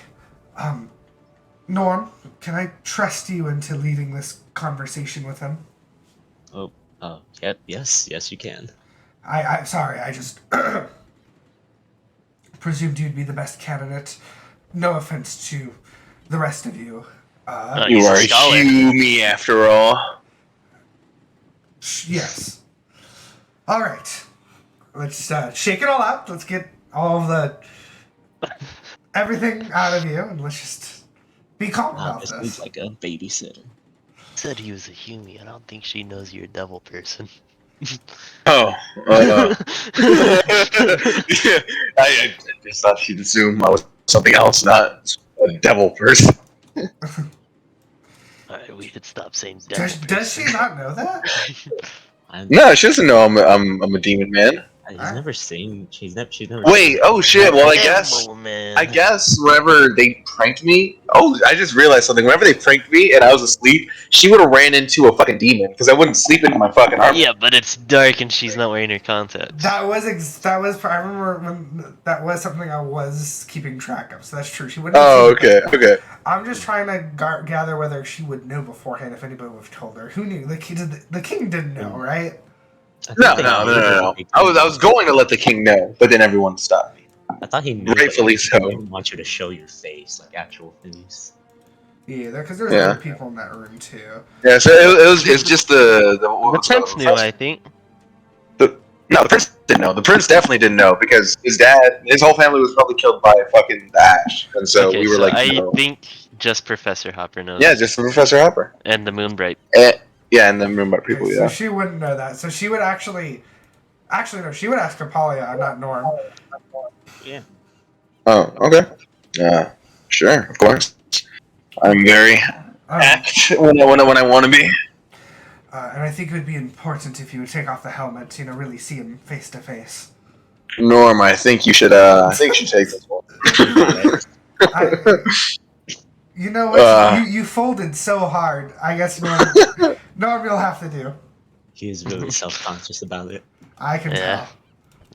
Norm, can I trust you into leading this conversation with him? Yep, yes, you can. I'm sorry, I just presumed you'd be the best candidate. No offense to the rest of you. You He's are a a scholar. Hume after all. Yes. All right. Let's shake it all out. Let's get all of the everything out of you, and let's just be calm about This this. seems like a babysitter. Said he was a Hume. I don't think she knows you're a devil person. Oh. Yeah, I just thought she'd assume I was something else, not a devil person. Alright, we could stop saying devil Does she not know that? No, she doesn't know I'm a demon man. He's never seen. She's never. Wait, oh shit, well Man. I guess whenever they pranked me, I just realized something. Whenever they pranked me and I was asleep, she would have ran into a fucking demon because I wouldn't sleep in my fucking armor. Yeah, but it's dark and she's not wearing her contacts. That was I remember when that was something I was keeping track of. So that's true. She wouldn't. Oh, okay. I'm just trying to gather whether she would know beforehand if anybody would have told her. Who knew? The king didn't know, right? No. I was going to let the king know, but then everyone stopped me. I thought he knew. Rightfully but so. He didn't want you to show your face, like actual face. Yeah, because there's Yeah. other people in that room too. Yeah, so it's just The prince knew, I think. No, the prince didn't know. The prince definitely didn't know because his whole family was probably killed by a fucking ash, and so Okay, we were so like, I no. think just Professor Hopper knows. Yeah, just Professor Hopper. And the Moonbright. Yeah, and then remember people. Okay, Yeah. so she wouldn't know that. So she would actually no, she would ask Apollyon, not Norm. Yeah. Oh, okay. Sure, of course. I'm very act when I want to be. And I think it would be important if you would take off the helmet to, really see him face to face. Norm, I think you should. I think you should take this one. You know what? You folded so hard. I guess Norm you'll have to do. He's really self-conscious about it. I can tell.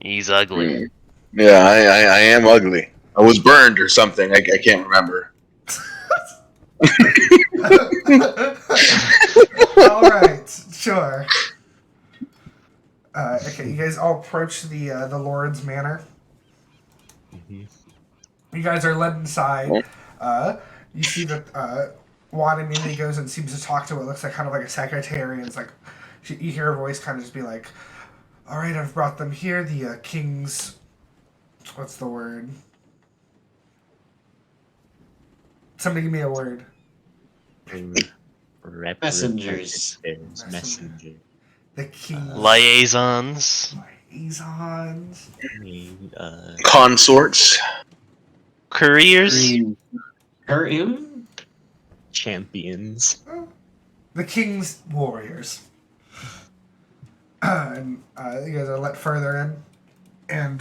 He's ugly. Yeah, I am ugly. I was burned or something. I can't remember. All right, sure. Okay, you guys all approach the Lord's Manor. You guys are led inside. You see that Juan immediately goes and seems to talk to what looks like kind of like a secretary, and it's like you hear a voice kind of just be like, "All right, I've brought them here. The king's, what's the word? Somebody give me a word." Messengers. Messenger. The king. Liaisons. Liaisons. Consorts. Couriers. Champions. The king's warriors. And you guys are let further in. And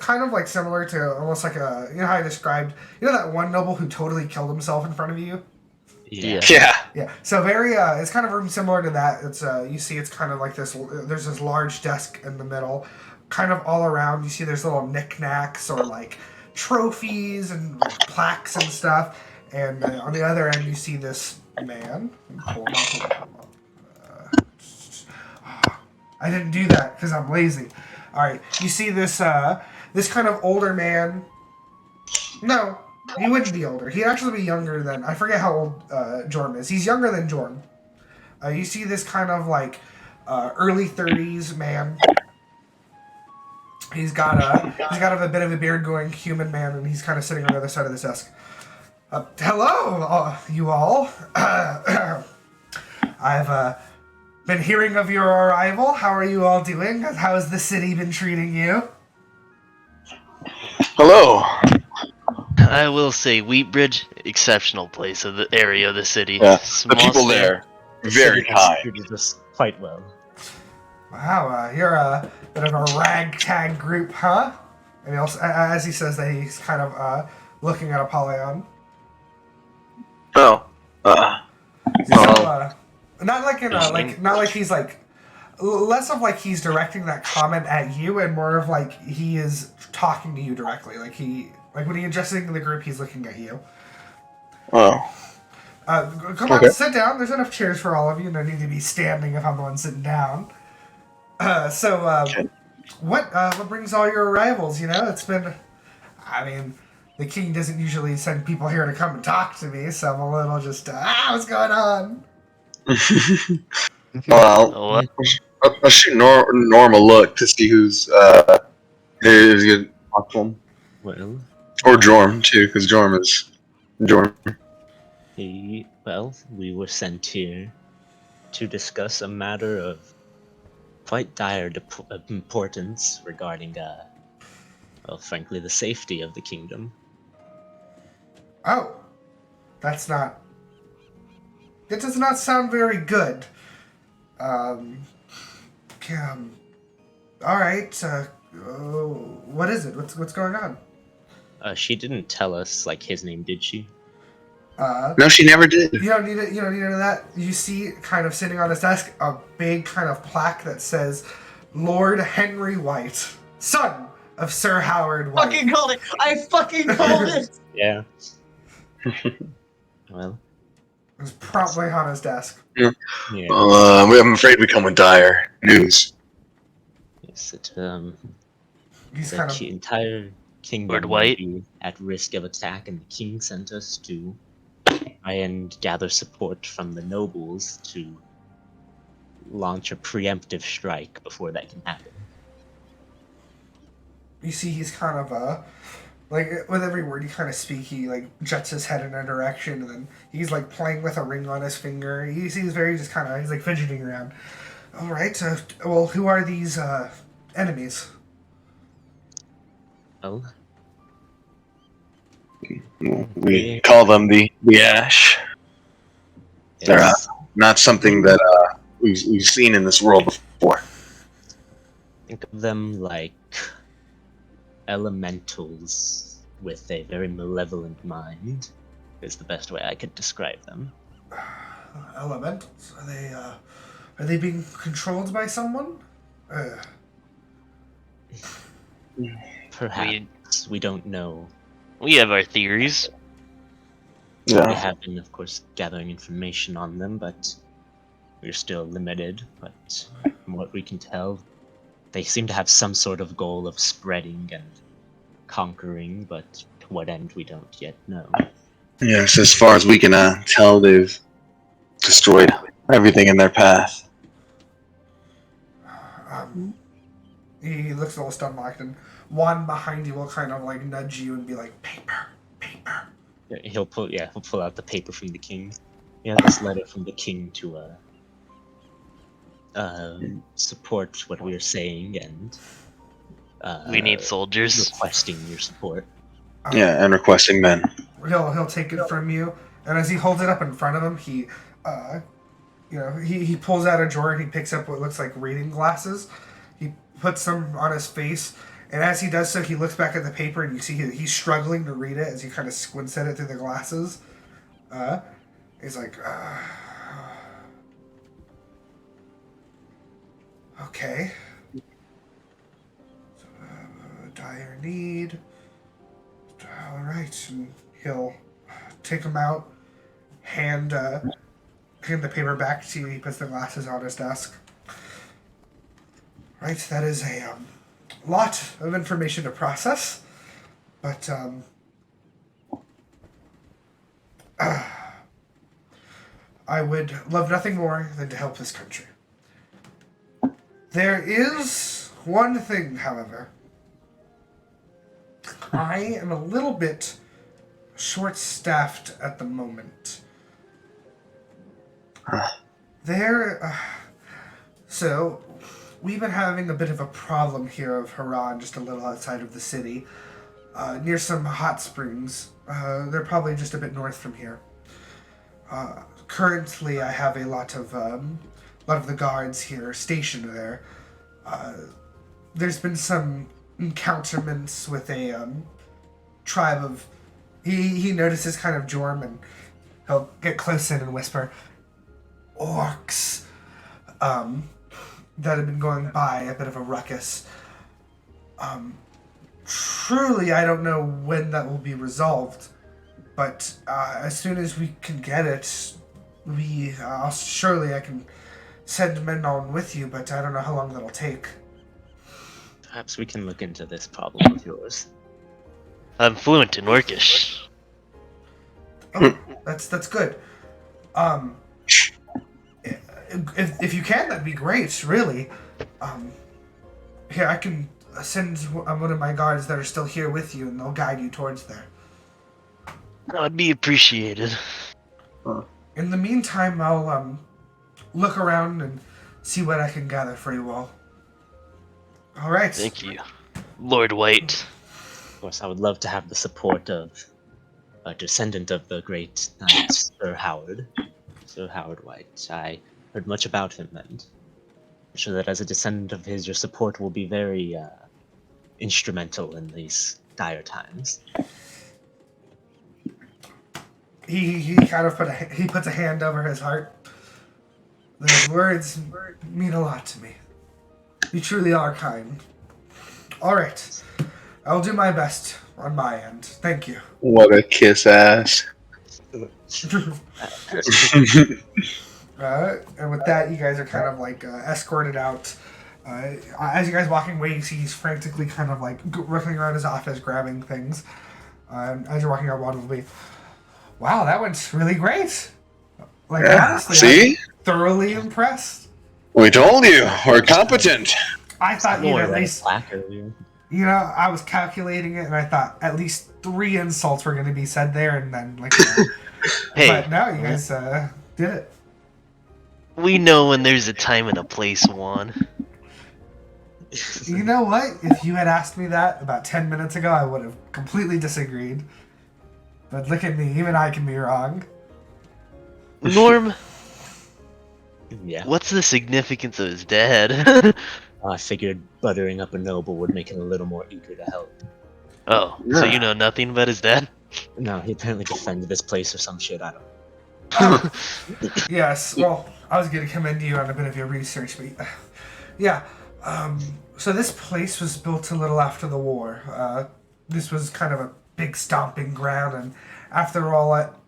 kind of like similar to almost like how I described, that one noble who totally killed himself in front of you? Yeah. Yeah. So very, it's kind of room similar to that. It's you see, it's kind of like this. There's this large desk in the middle, kind of all around. You see, there's little knickknacks or like trophies and like, plaques and stuff. And on the other end, you see this man. I didn't do that because I'm lazy. All right. You see this this kind of older man. No. He wouldn't be older. He'd actually be younger than... I forget how old Jorm is. He's younger than Jorm. You see this kind of like early 30s man. He's got a bit of a beard going human man, and he's kind of sitting on the other side of this desk. Hello, you all. I've been hearing of your arrival. How are you all doing? How has the city been treating you? Hello. I will say, Wheatbridge, exceptional place of the area of the city. Yeah, the Small people city. there, The very city has kind. treated us quite well. Wow, you're a bit of a ragtag group, huh? And he also, as he says that, he's kind of looking at Apollyon. Oh, So, well, not like in a, like, not like he's like, less of like he's directing that comment at you, and more of like he is talking to you directly. Like when he's addressing the group, he's looking at you. oh, Come Okay. on, sit down. There's enough chairs for all of you. No need to be standing if I'm the one sitting down. Okay. What brings all your arrivals? You know, it's been. I mean, the king doesn't usually send people here to come and talk to me, so I'm a little just what's going on? well, Oh, I'll shoot Nourmal look to see who's is good. Awesome. Well, Or Jorm too, because Jorm is Jorm. we were sent here to discuss a matter of quite dire importance regarding, frankly, the safety of the kingdom. Oh, that's not. It does not sound very good. Um, all right. What is it? What's going on? She didn't tell us, like, his name, did she? No, she never did. You don't need it. You don't need any of that. You see, kind of sitting on his desk, a big kind of plaque that says, "Lord Henry White, son of Sir Howard White." Fucking called it! I fucking called it! Yeah. Well, It was promptly on his desk. yeah. I'm afraid we come with dire news. Yes, He's the kind of. entire kingdom Lord may White? be at risk of attack, and the king sent us to try and gather support from the nobles to launch a preemptive strike before that can happen. You see, he's kind of like with every word you kind of speak, he like jets his head in a direction, and then he's like playing with a ring on his finger. He's very just kind of he's like fidgeting around. All right. Well, who are these enemies? Well, We call them the Ash. They're yes, not something that we've seen in this world before. think of them like elementals with a very malevolent mind, is the best way I could describe them. Elementals. Are they being controlled by someone? Perhaps. We don't know. we have our theories. We Yeah. have been, of course, gathering information on them, but we're still limited. But from what we can tell, they seem to have some sort of goal of spreading and conquering, but to what end we don't yet know. Yes, as far as we can tell, they've destroyed everything in their path. He looks a little stunned, and one behind you will kind of like nudge you and be like, "Paper, paper." He'll pull out the paper from the king. Yeah, this letter from the king to support what we're saying and We need soldiers. requesting your support. Yeah, and requesting men. He'll take it from you, and as he holds it up in front of him, he pulls out a drawer and he picks up what looks like reading glasses. He puts them on his face, and as he does so, he looks back at the paper, and you see he's struggling to read it as he kind of squints at it through the glasses. He's like, okay. So, dire need. All right, and he'll take them out, hand the paper back to you. He puts the glasses on his desk. Right, that is a lot of information to process, but I would love nothing more than to help this country. There is one thing, however. I am a little bit short-staffed at the moment. So, we've been having a bit of a problem here of Haran, just a little outside of the city, near some hot springs. They're probably just a bit north from here. Currently, I have a lot of the guards here stationed there. There's been some encounterments with a tribe of. He notices kind of Jorm, and he'll get close in and whisper, orcs. That have been going by, a bit of a ruckus. Truly, I don't know when that will be resolved, but as soon as we can get it, surely I can send men on with you, but I don't know how long that'll take. Perhaps we can look into this problem of yours. I'm fluent in Orcish. Oh, that's good. If you can, that'd be great, really. Here, I can send one of my guards that are still here with you, and they'll guide you towards there. That would be appreciated. In the meantime, I'll look around and see what I can gather for you all. All right. Thank you, Lord White. Of course, I would love to have the support of a descendant of the great knight Sir Howard White. I heard much about him, and I'm sure that as a descendant of his, your support will be very instrumental in these dire times. He kind of puts a hand over his heart. Those words mean a lot to me. You truly are kind. All right, I will do my best on my end. Thank you. What a kiss ass. And with that, you guys are kind of like escorted out. As you guys walking away, you see he's frantically kind of like looking around his office, grabbing things. As you're walking out, Juan will be, wow, that went really great. Like, honestly, see? I'm thoroughly impressed. We told you, we're competent. I thought you'd at least, earlier. you know, I was calculating it, and I thought at least 3 insults were going to be said there, and then like, Hey, but no, you guys did it. we know when there's a time and a place, Juan. You know what? If you had asked me that about 10 minutes ago, I would have completely disagreed. But look at me, even I can be wrong. Norm, Yeah. what's the significance of his dad? I figured buttering up a noble would make him a little more eager to help. Oh, so you know nothing about his dad? No, he apparently defended this place or some shit, I don't know. Oh, yes, well, I was going to commend you on a bit of your research, but yeah. So this place was built a little after the war. This was kind of a big stomping ground, and after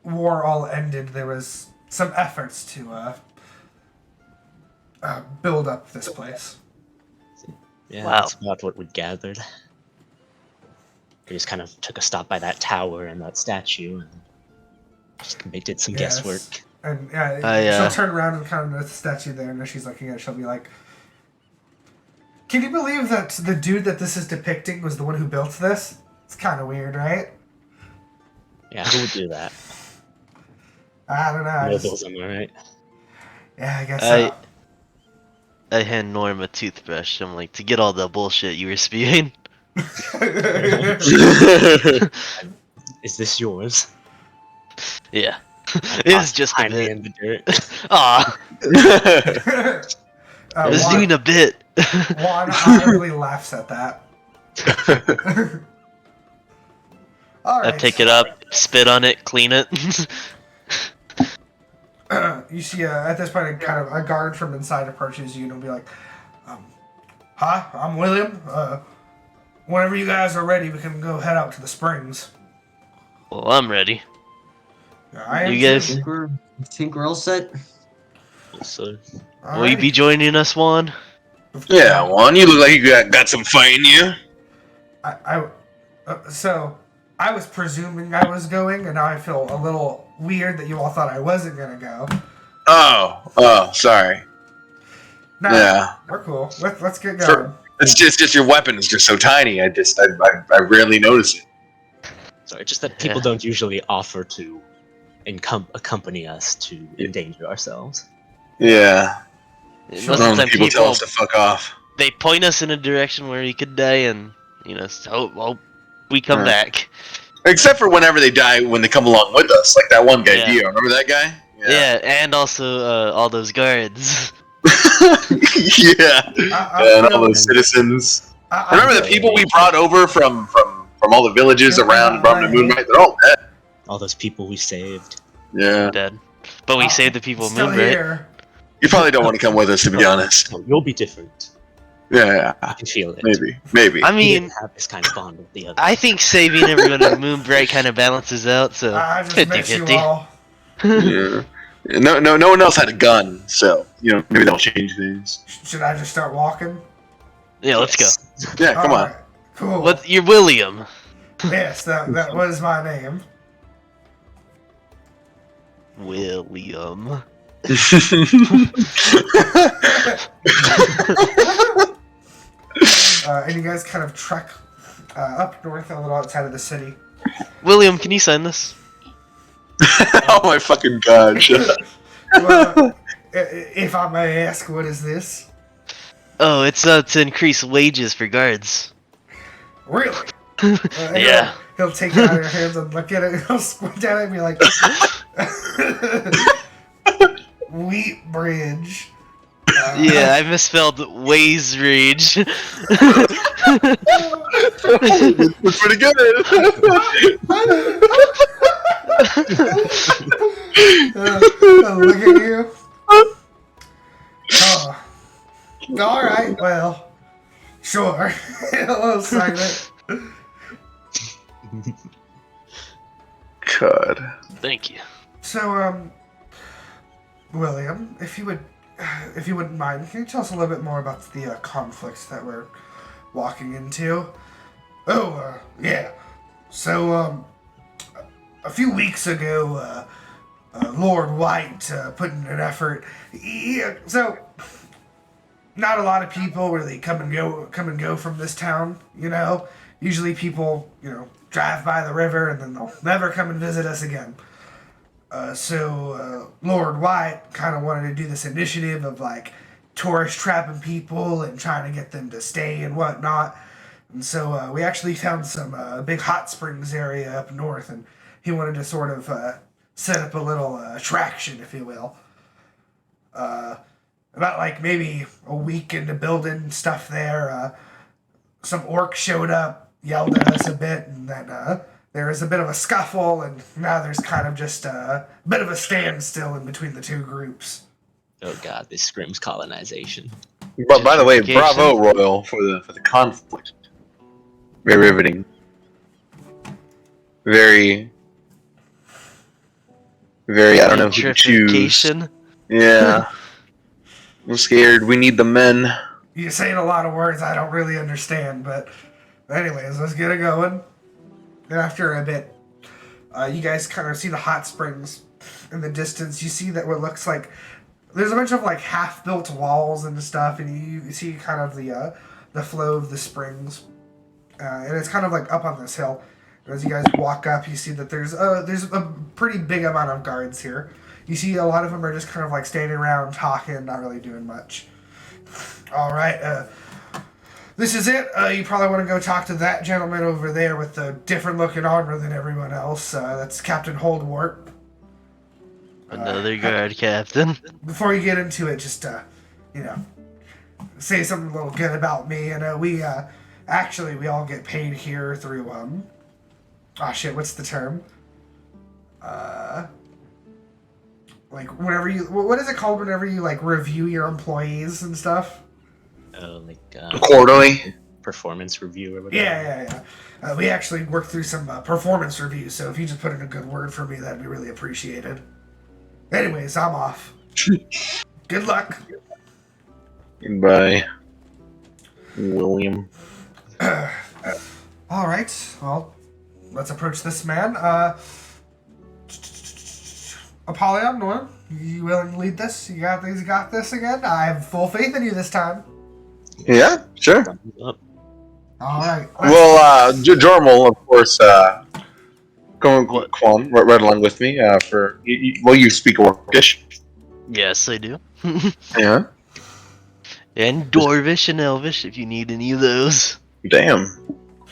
war all ended, there was some efforts to build up this place. Yeah, Wow. that's about what we gathered. We just kind of took a stop by that tower and that statue, and just did some Yes. guesswork. And yeah, she'll turn around and kind of notice the statue there, and as she's looking at it, she'll be like, can you believe that the dude that this is depicting was the one who built this? It's kind of weird, right? Yeah, who would do that? I don't know. Nobles, am I right? Yeah, I guess so. I hand Norm a toothbrush. I'm like, to get all the bullshit you were spewing. Is this yours? Yeah. It's just a Hiding bit. in the dirt. Aw, I was doing a bit. Juan audibly laughs at that. All I right. pick it up, spit on it, clean it. You see, at this point, a guard from inside approaches you and will be like, "Hi, I'm William. Whenever you guys are ready, we can go head out to the springs." Well, I'm ready. I am You guys- too. Think we're all set? So, Will you be Alrighty. joining us, Juan? Yeah, Juan, you look like you got some fight in you. So I was presuming I was going, and now I feel a little weird that you all thought I wasn't gonna go. Oh, sorry. No, Yeah. we're cool. Let's get going. It's just your weapon is just so tiny. I rarely notice it. sorry, just that people don't usually offer to accompany us to endanger ourselves. Yeah. Most None of the of the time, people tell us to fuck off. they point us in a direction where we could die, and so we come Right. back. Except for whenever they die when they come along with us, like that one guy. Yeah. Dio, remember that guy? Yeah, and also all those guards. Yeah. And all those citizens. Remember the people we brought over from all the villages around the Moonlight? They're all dead. All those people we saved. Yeah. Dead. But we saved the people of still Moon, right? here. You probably don't want to come with us, to be honest. Oh, you'll be different. Yeah. I can feel it. Maybe. I We mean, didn't have this kind of bond with the others. I think saving everyone of Moonbright kind of balances out, so I just miss you 50-50. all. Yeah. No one else had a gun, so maybe that'll change things. Should I just start walking? Yeah, let's go. Yeah, come on. Alright, cool. What? You're William. Yes, that was my name. William. And you guys kind of trek up north a little outside of the city. William, can you sign this? Oh my fucking god! Shut up. Well, if I may ask, what is this? Oh, it's to increase wages for guards. Really? And Yeah. He'll take it out of your hands and look at it, and he'll squint at it and be like, Wheat Bridge. Yeah, I misspelled ways rage. That's pretty good. Look at you. Oh. Alright, well. Sure. I'll sign it. God. Thank you. So, William, if you wouldn't mind, can you tell us a little bit more about the conflicts that we're walking into? Oh, yeah. So, a few weeks ago, Lord White put in an effort. Yeah, so not a lot of people really come and go from this town. Usually people drive by the river and then they'll never come and visit us again. So Lord White kind of wanted to do this initiative of like tourist trapping people and trying to get them to stay and whatnot. And so we actually found some big hot springs area up north, and he wanted to sort of set up a little attraction, if you will. About like maybe a week into building stuff there, some orcs showed up, yelled at us a bit, and then there was a bit of a scuffle, and now there's kind of just a bit of a standstill in between the two groups. Oh god, this screams colonization. But by the way, bravo, Royal, for the conflict. Very riveting. Very. I don't know who to choose. Yeah. I'm scared. We need the men. You're saying a lot of words I don't really understand, but anyways, let's get it going. And after a bit, you guys kind of see the hot springs in the distance. You see that what looks like there's a bunch of like half-built walls and stuff, and you see kind of the flow of the springs, and it's kind of like up on this hill. And as you guys walk up, you see that there's a pretty big amount of guards here. You see a lot of them are just kind of like standing around talking, not really doing much. All right, this is it. You probably want to go talk to that gentleman over there with the different looking armor than everyone else. That's Captain Holdwort. Another guard captain. Before you get into it, just say something a little good about me. We all get paid here through what's the term? Like whenever what is it called whenever you like review your employees and stuff? Oh, like quarterly performance review or whatever. Yeah. We actually worked through some performance reviews, so if you just put in a good word for me, that'd be really appreciated. Anyways, I'm off. Good luck. Goodbye, William. All right. Well, let's approach this man. Apollyon, Norm, you willing to lead this? You got this again? I have full faith in you this time. Yeah, sure. Up. All right. Well, Jourmal, of course, come on, right along with me. You speak Orcish. Yes, I do. Yeah. And Dwarvish and Elvish, if you need any of those. Damn.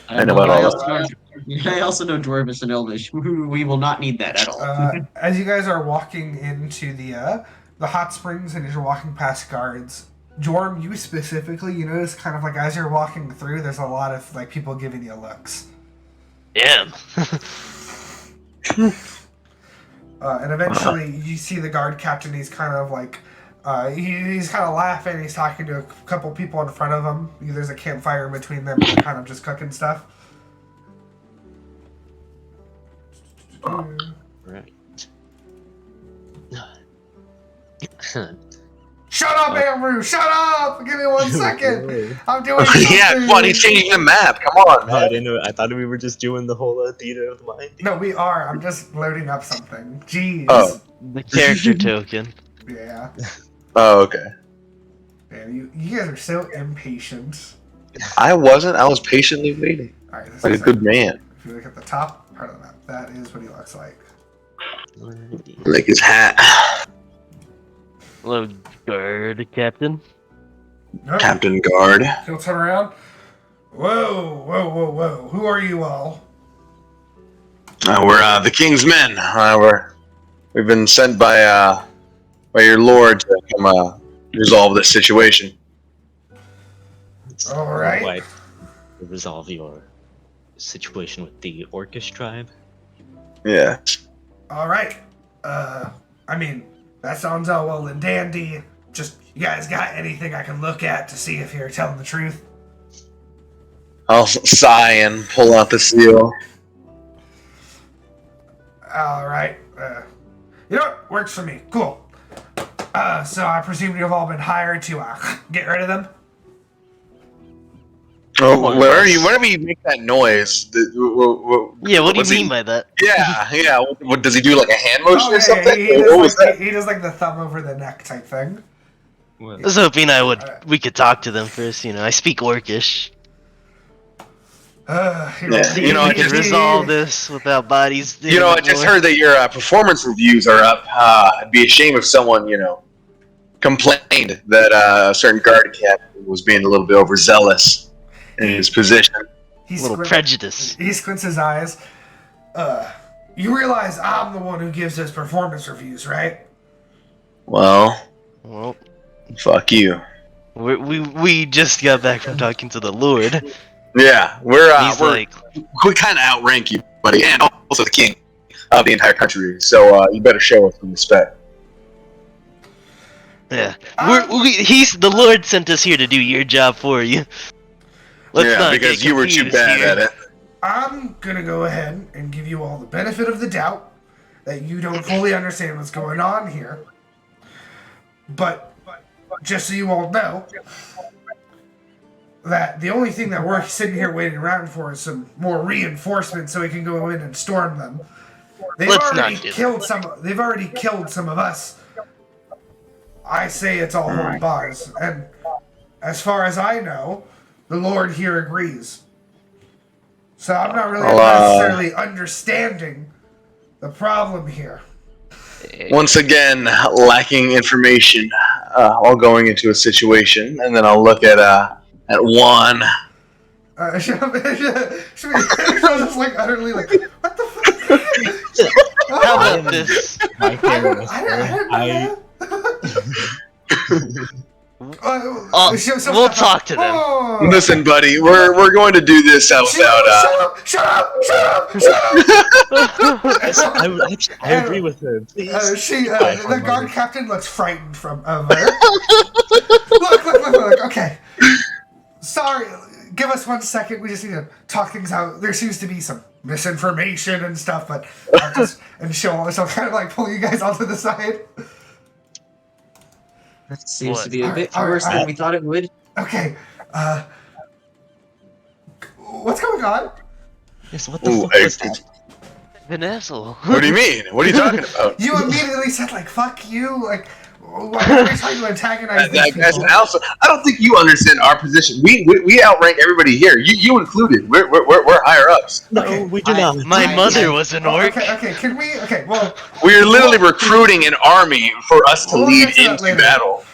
I know about all I also know Dwarvish and Elvish. We will not need that at all. As you guys are walking into the hot springs and as you're walking past guards, Jorm, you specifically, you notice kind of like as you're walking through, there's a lot of like people giving you looks. Damn. And eventually you see the guard captain. He's kind of like, he's kind of laughing. He's talking to a couple people in front of him. There's a campfire in between them. They're kind of just cooking stuff. Right. Shut up, Amru! Shut up! Give me 1 second. I'm doing something. Yeah, come on, he's changing the map. Come on, No, I man. didn't know. I thought we were just doing the whole theater of the mind. No, we are. I'm just loading up something. Jeez. Oh. The character token. Yeah. Oh, okay. Man, you guys are so impatient. I wasn't. I was patiently waiting. Alright, this Like a is good man. if you look at the top part of the map, that is what he looks like. Like his hat. Hello, guard captain. Nope. Captain Guard. He'll turn around. Whoa, whoa, whoa, whoa. Who are you all? We're the King's men. We've been sent by your lord to come resolve this situation. All right. Like, resolve your situation with the Orcish tribe. Yeah. All right. I mean, that sounds all well and dandy. Just, you guys got anything I can look at to see if you're telling the truth? I'll sigh and pull out the seal. All right. You know what? Works for me. Cool. So I presume you've all been hired to get rid of them? Oh, whenever you make that noise, Yeah, what do what's you he- mean by that? Yeah. What does he do? Like a hand motion Oh, or something? he What was that? does like the thumb over the neck type thing. I was hoping we could talk to them first. I speak Orcish. You know, I We could just- resolve this without bodies. You know, I just heard that your performance reviews are up. It'd be a shame if someone, complained that a certain guard captain was being a little bit overzealous in his position. He A little squints- prejudice. He squints his eyes. You realize I'm the one who gives those performance reviews, right? Well, Well, fuck you. we just got back from talking to the Lord. Yeah, He's like, we kind of outrank you, buddy, and also the king of the entire country. So you better show us some respect. yeah, the Lord sent us here to do your job for you. Let's not because get you were too confused bad here. at it. I'm gonna go ahead and give you all the benefit of the doubt that you don't fully understand what's going on here. But just so you all know, that the only thing that we're sitting here waiting around for is some more reinforcements so we can go in and storm them. They've Let's already not do killed some. They've already killed some of us. I say it's all hold bars, and as far as I know, the Lord here agrees. So I'm not really necessarily understanding the problem here. Once again, lacking information while going into a situation, and then I'll look at Juan. She'll just like utterly like, what the fuck? How about this? My I hair don't, I she'll We'll step talk up. to them. Oh. Listen, buddy, we're going to do this without. Shut up! I agree with her. Please. The guard captain looks frightened from over. Look. Okay. Sorry. Give us 1 second. We just need to talk things out. There seems to be some misinformation and stuff, but and she'll kind of like pull you guys onto the side. That seems What? to be a bit Alright, worse than we thought it would. Okay. What's going on? Yes, what the Ooh, fuck hey, was that? An asshole. what do you mean? What are you talking about? You immediately said like "fuck you." Like, Why are we trying to antagonize these As people? an alpha, I don't think you understand our position. We outrank everybody here. You included. We're higher ups. No, Okay, we do not. My mother I- was an Oh, orc. okay, can we? Okay, well, We're literally Well- recruiting an army for us to We'll lead get to that into later. battle.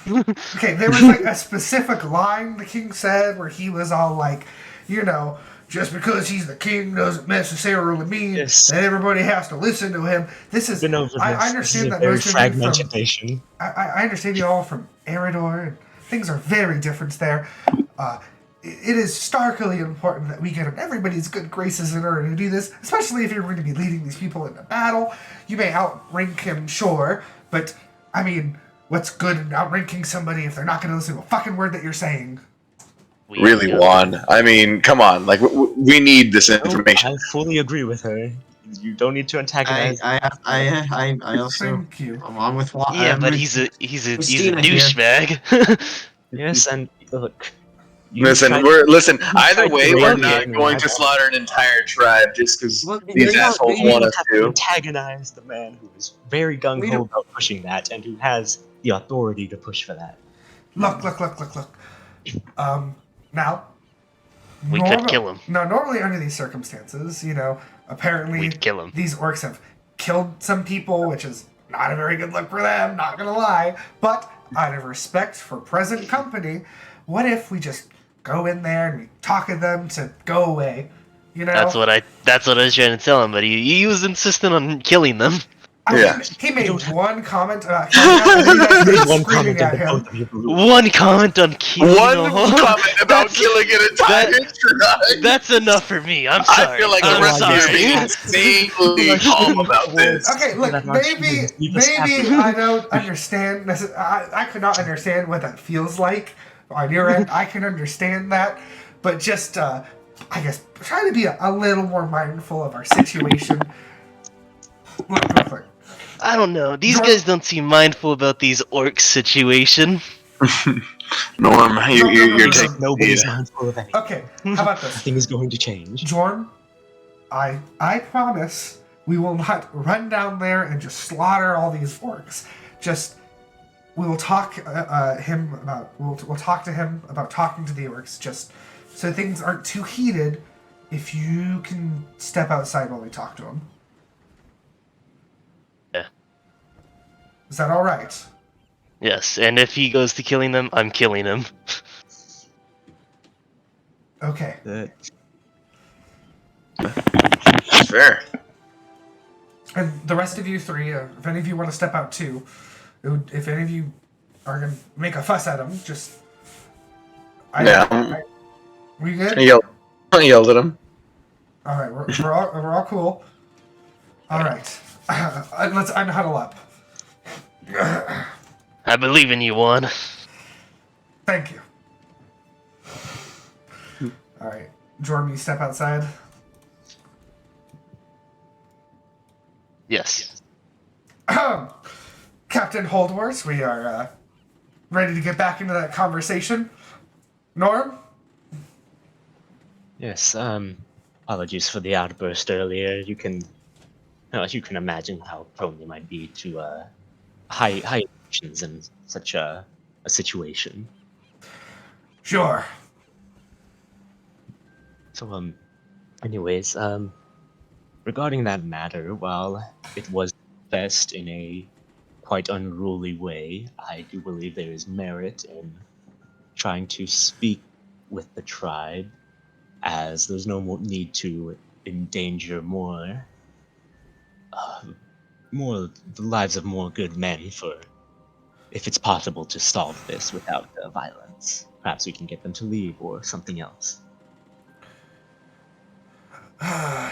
okay, there was like a specific line the king said where he was all like, you know, just because he's the king doesn't necessarily mean Yes. that everybody has to listen to him. This is. Been over this. I This understand is a that very most of you from. fragmented nation. I understand you all from Eridor, and things are very different there. It is starkly important that we get in everybody's good graces in order to do this, especially if you're going to be leading these people into battle. You may outrank him, sure, but, I mean, what's good in outranking somebody if they're not going to listen to a fucking word that you're saying? Really, Juan. I mean, come on. Like we need this information. I fully agree with her. You don't need to antagonize. I also. Thank you. I'm on with what. Yeah, I'm but with he's a Christina here. douchebag. Yes, and look. you Listen, tried- either tried way, to we're raise not me going and to I- slaughter an entire tribe just because Look, these you're not- assholes you want don't us have to to. antagonize the man who is very gung We ho don't- about pushing that and who has the authority to push for that. Look. Now. We could kill him. Now, normally under these circumstances, you know, apparently We'd kill him. these orcs have killed some people, which is not a very good look for them, not gonna lie. But out of respect for present company, what if we just go in there and we talk to them to go away? You know? That's what I was trying to tell him, but he was insistent on killing them. I mean, Yeah. he made one comment about killing us, and then you guys Made started one screaming comment at and the him. both of you blew. One comment on killing One a comment about killing an entire tribe. That's enough for me. I'm sorry. I feel like the I'm rest of you sorry. being insanely calm about this. Okay, look, That our maybe humans leave us happy. I don't understand. I could not understand what that feels like on your end. I can understand that, but just I guess try to be a little more mindful of our situation. Look. I don't know. These Norm- guys don't seem mindful about these orcs situation. Norm, you're No. taking Nobody's yeah. mindful of anything. Okay, how about this, Nothing is going to change. Jorn? I promise we will not run down there and just slaughter all these orcs. Just we will talk we'll talk to him about talking to the orcs, just so things aren't too heated. If you can step outside while we talk to him. Yeah. Is that all right? Yes, and if he goes to killing them, I'm killing him. Okay. That's fair. And the rest of you three, if any of you want to step out too, if any of you are going to make a fuss at him, just... we good? I yelled at him. All right, we're all cool. All right. Let's unhuddle up. I believe in you, Juan. Thank you. All right. Jorm, you step outside. Yes. Captain Holdworth, we are ready to get back into that conversation. Norm? Yes, apologies for the outburst earlier. You can imagine how prone they might be to high emotions in such a situation. Sure. So, anyways, regarding that matter, while it was best in a quite unruly way, I do believe there is merit in trying to speak with the tribe, as there's no more need to endanger more the lives of more good men for if it's possible to solve this without violence. Perhaps we can get them to leave or something else.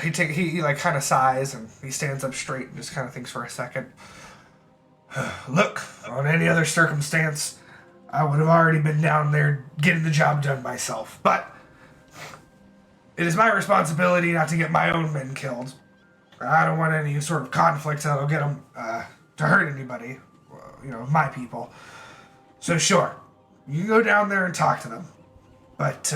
He like kind of sighs and he stands up straight and just kind of thinks for a second. Look, on any other circumstance, I would have already been down there getting the job done myself. But it is my responsibility not to get my own men killed. I don't want any sort of conflict that'll get them to hurt anybody, my people. So sure, you can go down there and talk to them. But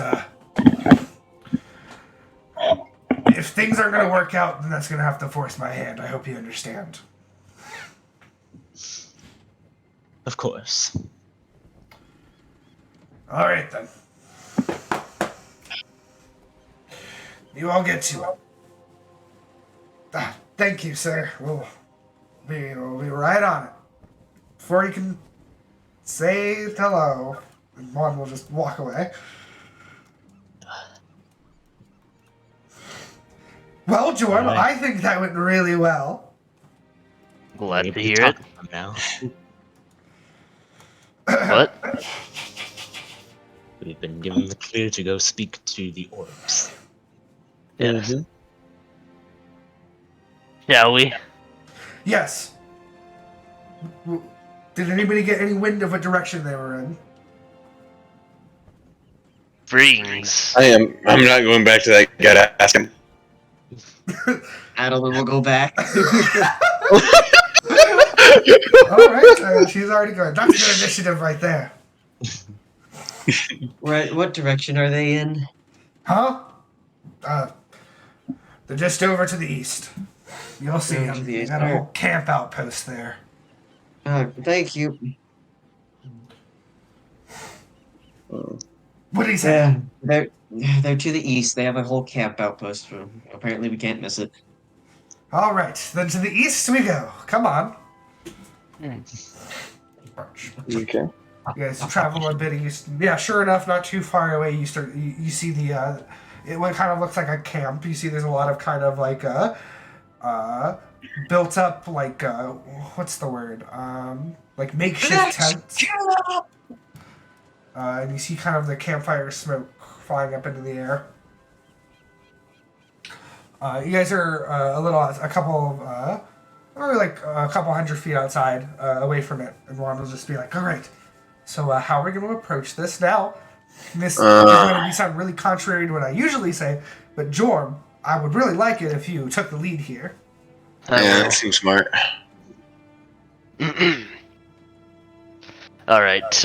if things aren't going to work out, then that's going to have to force my hand. I hope you understand. Of course. All right then. You all get to it. Thank you, sir. We'll be right on it. Before you can say hello, and one will just walk away. Well, Jorm, Right. I think that went really well. Glad Maybe to hear talk it. to them now. What? We've been given the clear to go speak to the orbs. Yes. Shall we? Yes. Did anybody get any wind of what direction they were in? Brings. I'm not going back to that guy to ask him. Adaline will go back. Alright, she's already going. That's good initiative right there. Right, what direction are they in? Huh? They're just over to the east. You'll see Over to them. the They east, got a whole alright. camp outpost there. Thank you. What did he say? Yeah, they're to the east. They have a whole camp outpost. So apparently, we can't miss it. Alright, then to the east we go. Come on. March. Okay. You guys travel a bit east. Yeah, sure enough, not too far away, you see the it what kind of looks like a camp. You see there's a lot of kind of like built up like what's the word? Like makeshift tents. And you see kind of the campfire smoke flying up into the air. You guys are a couple hundred feet outside, away from it, and Ron will just be like, "All right, so how are we going to approach this now? This is going to sound really contrary to what I usually say, but Jorm, I would really like it if you took the lead here." Yeah, that seems smart. Alright,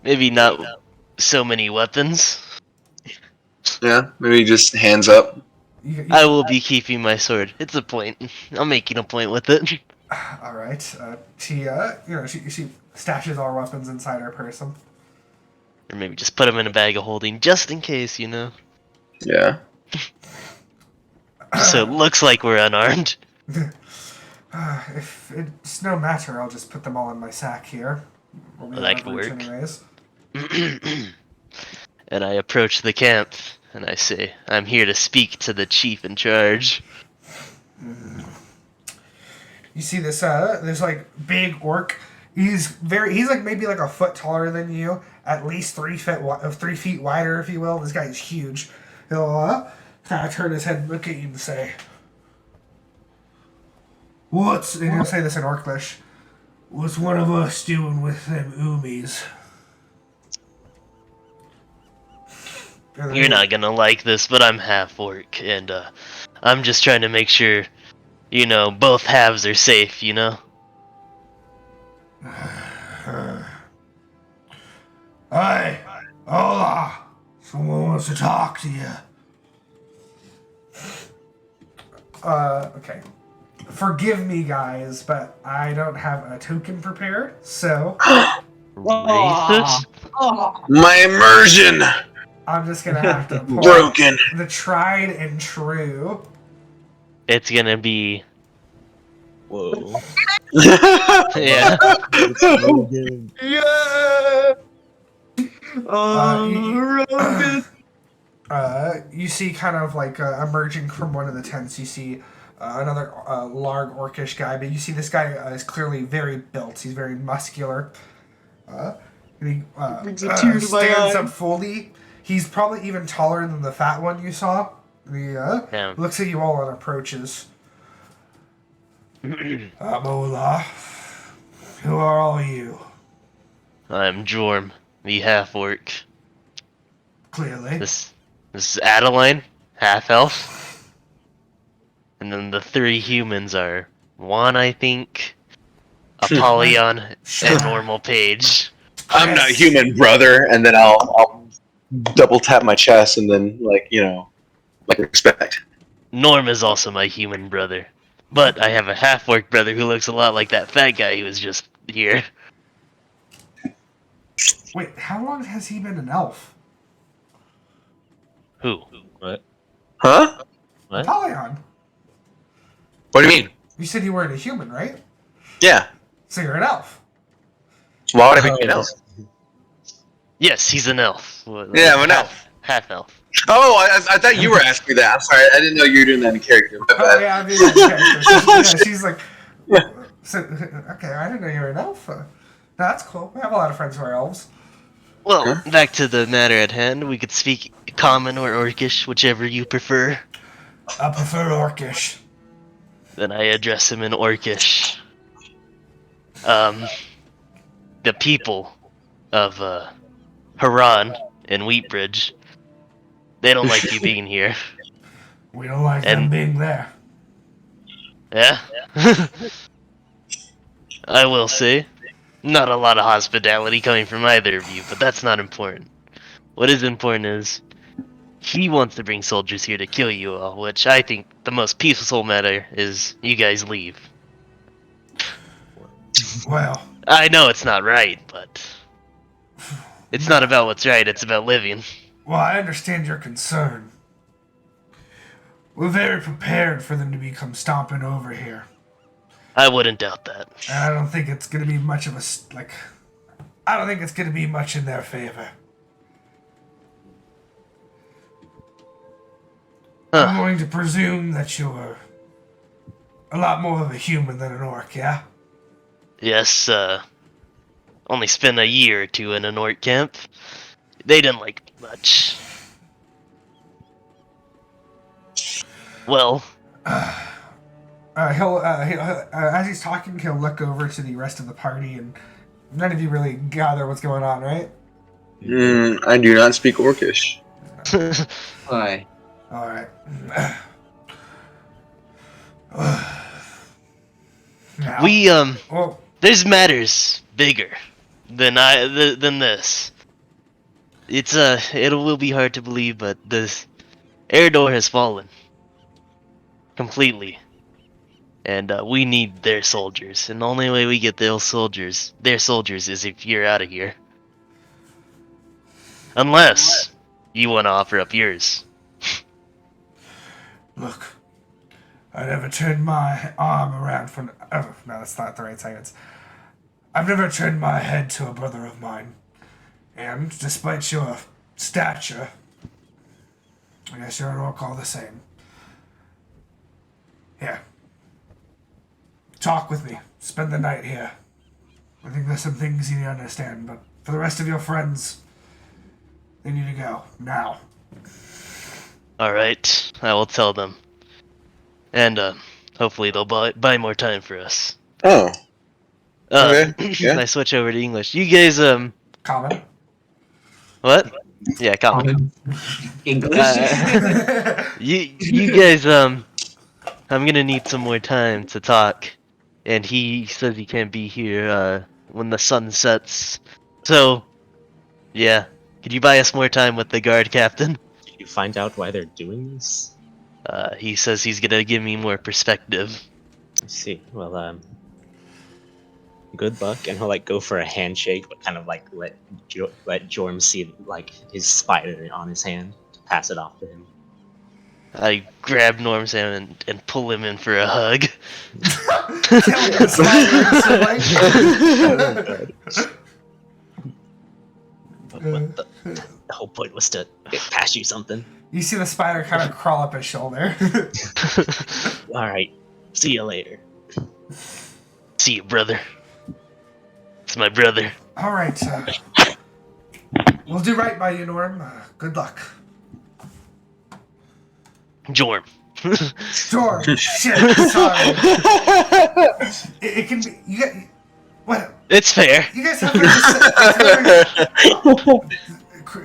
maybe not so many weapons. Yeah, maybe just hands up. I will be keeping my sword. It's a point. I'm making a point with it. All right. She stashes all weapons inside her person. Or maybe just put them in a bag of holding, just in case, you know? Yeah. So it looks like we're unarmed. If it's no matter, I'll just put them all in my sack here. We'll be Well, that could leverage work. anyways. And I approach the camp, and I say, I'm here to speak to the chief in charge. You see this like big orc. He's like maybe like a foot taller than you, at least 3 feet wider, if you will. This guy is huge. He'll kind of turn his head and look at you and say, and he'll say this in Orcish. What's one of us doing with them oomies? You're not gonna like this, but I'm half orc, and I'm just trying to make sure, you know, both halves are safe, you know? Hey, hola! Someone wants to talk to you. Okay. Forgive me, guys, but I don't have a token prepared, so Racist? My immersion I'm just gonna have to pull broken. the tried and true. It's gonna be... Whoa. Yeah. It's so good. Yeah. You see kind of like emerging from one of the tents, you see another large orcish guy, but you see this guy is clearly very built. He's very muscular. He Brings a tear to my stands eye. up fully. He's probably even taller than the fat one you saw. He Yeah. looks at you all and approaches. Amola, who are all you? I'm Jorm, the half orc. Clearly. This is Adaline, half elf. And then the 3 humans are Juan, I think, Apollyon, and Nourmal Paej. I'm not human, brother. And then I'll double tap my chest and then like respect. Norm is also my human brother. But I have a half-orc brother who looks a lot like that fat guy who was just here. Wait, how long has he been an elf? Who? What? Huh? What? Apollyon. What do you mean? You said you weren't a human, right? Yeah. So you're an elf. Why would I be an elf? Yes, he's an elf. Yeah, I'm an elf. Half elf. Oh, I thought you were asking me that. I'm sorry. I didn't know you were doing that in character. My Oh bad. yeah, I mean, yeah, she's like, so, okay, I didn't know you were an elf. No, that's cool. I have a lot of friends who are elves. Well, Huh? back to the matter at hand. We could speak Common or Orcish, whichever you prefer. I prefer Orcish. Then I address him in Orcish. The people of Haran and Wheatbridge, they don't like you being here. We don't like them And- being there. Yeah? I will say, not a lot of hospitality coming from either of you, but that's not important. What is important is, he wants to bring soldiers here to kill you all, which I think the most peaceful matter is you guys leave. Well, I know it's not right, but it's not about what's right, it's about living. well, I understand your concern. We're very prepared for them to become stomping over here. I wouldn't doubt that. And I don't think it's going to be much of I don't think it's going to be much in their favor. I'm Huh. going to presume that you're a lot more of a human than an orc, yeah? Yes, only spent a year or two in an orc camp. They didn't like me much. Well, He'll as he's talking, he'll look over to the rest of the party, and none of you really gather what's going on, right? I do not speak Orcish. Why? All right. Now, well, there's matters bigger than than this. It will be hard to believe, but this Eredor has fallen completely, and we need their soldiers. And the only way we get their soldiers, is if you're out of here. Unless you want to offer up yours. look, I never turned my arm around for. Oh, no, that's not the right sentence. I've never turned my head to a brother of mine, and despite your stature, I guess you're an orc all the same. Here. Talk with me. Spend the night here. I think there's some things you need to understand, but for the rest of your friends, they need to go. Now. Alright, I will tell them. And, hopefully they'll buy more time for us. Oh. Okay, yeah. I switch over to English. You guys, Common. what? Yeah, comment. English? You guys, I'm gonna need some more time to talk. And he says he can't be here, when the sun sets. So, yeah. Could you buy us more time with the guard captain? Did you find out why they're doing this? He says he's gonna give me more perspective. I see. Well, good luck, and he'll like go for a handshake, but kind of like let Jorm see like his spider on his hand to pass it off to him. I grab Norm's hand and pull him in for a hug. But the whole point was to pass you something. You see the spider kind of crawl up his shoulder. All right, see you later. See you, brother. It's my brother. All right. We'll do right by you, Norm. Good luck. Jorm. Sure. Shit. Sorry. It can be. You get. What? It's fair. You guys have to.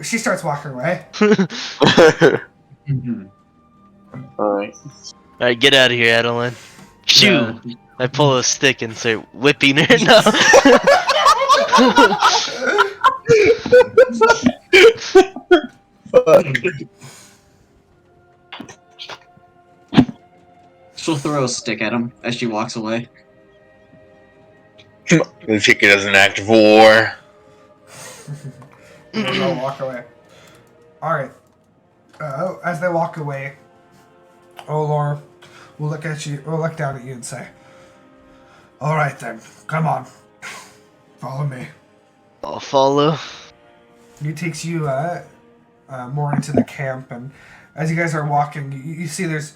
She starts walking away. Alright. Alright, get out of here, Adaline. Shoo! Yeah. I pull a stick and start whipping her. No. She'll throw a stick at him as she walks away. We take it as an act of war. You guys all walk away. Alright. As they walk away, Olor will look at you, will look down at you and say, "Alright then, come on. Follow me." I'll follow. He takes you more into the camp, and as you guys are walking, you see there's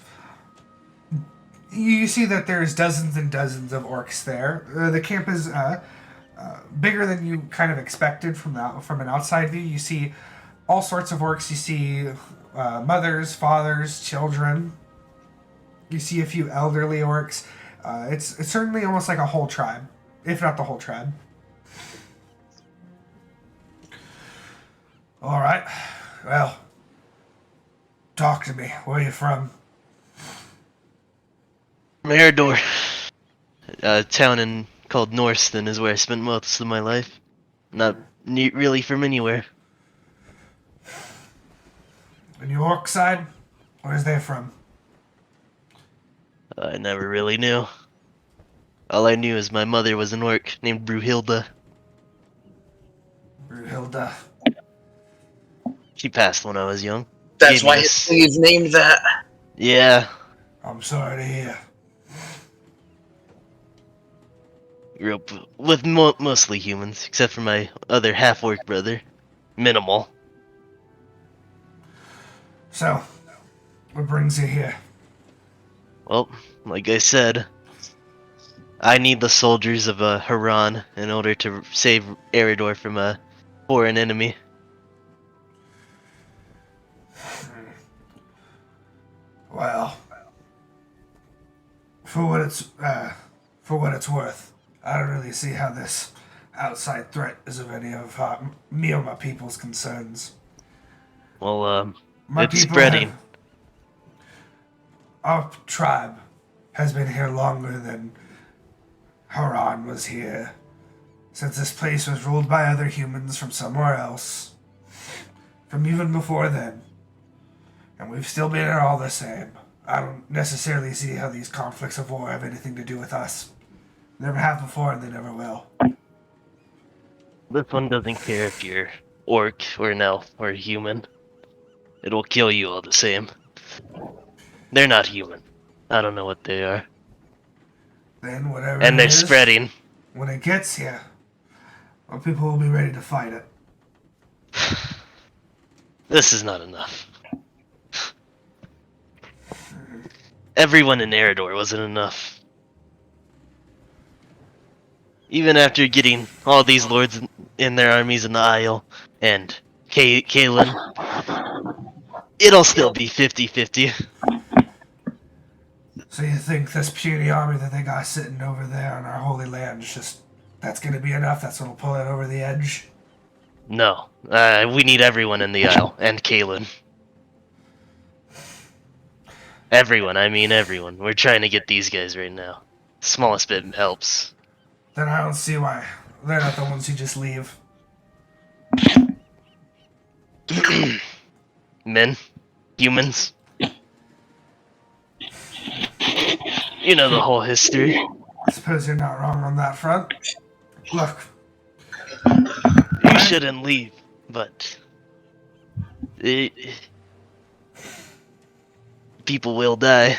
you see that there's dozens and dozens of orcs there. The camp is bigger than you kind of expected from an outside view. You see all sorts of orcs. You see mothers, fathers, children. You see a few elderly orcs. It's certainly almost like a whole tribe, if not the whole tribe. All right. Well, talk to me. Where are you from? Meridor. A town called Norston is where I spent most of my life. Not really from anywhere. On your orc side? Where's they from? I never really knew. All I knew is my mother was an orc named Bruhilda. Brunhilde. She passed when I was young. That's Gave me why his this- sleeve's named that. Yeah. I'm sorry to hear. Grew up with mostly humans, except for my other half-orc brother. Minimal. So, what brings you here? Well, like I said, I need the soldiers of Haran in order to save Eridor from a foreign enemy. Well, for what it's worth, I don't really see how this outside threat is of any of me or my people's concerns. Well, My it's people spreading. Our tribe has been here longer than Haran was here, since this place was ruled by other humans from somewhere else, from even before then. And we've still been here all the same. I don't necessarily see how these conflicts of war have anything to do with us. Never have before, and they never will. This one doesn't care if you're orc or an elf or a human. It'll kill you all the same. They're not human. I don't know what they are. Then whatever And it they're is, spreading. when it gets here, our people will be ready to fight it. This is not enough. Everyone in Eridor wasn't enough. Even after getting all these lords in their armies in the Isle and Kalen, it'll still be 50-50. So you think this puny army that they got sitting over there on our holy land is just, that's gonna be enough? That's what'll pull it over the edge? No, we need everyone in the Isle and Kalen. Everyone, I mean everyone. We're trying to get these guys right now. Smallest bit helps. Then I don't see why they're not the ones who just leave. Men, humans. You know the whole history. I suppose you're not wrong on that front. Look, You shouldn't leave, but people will die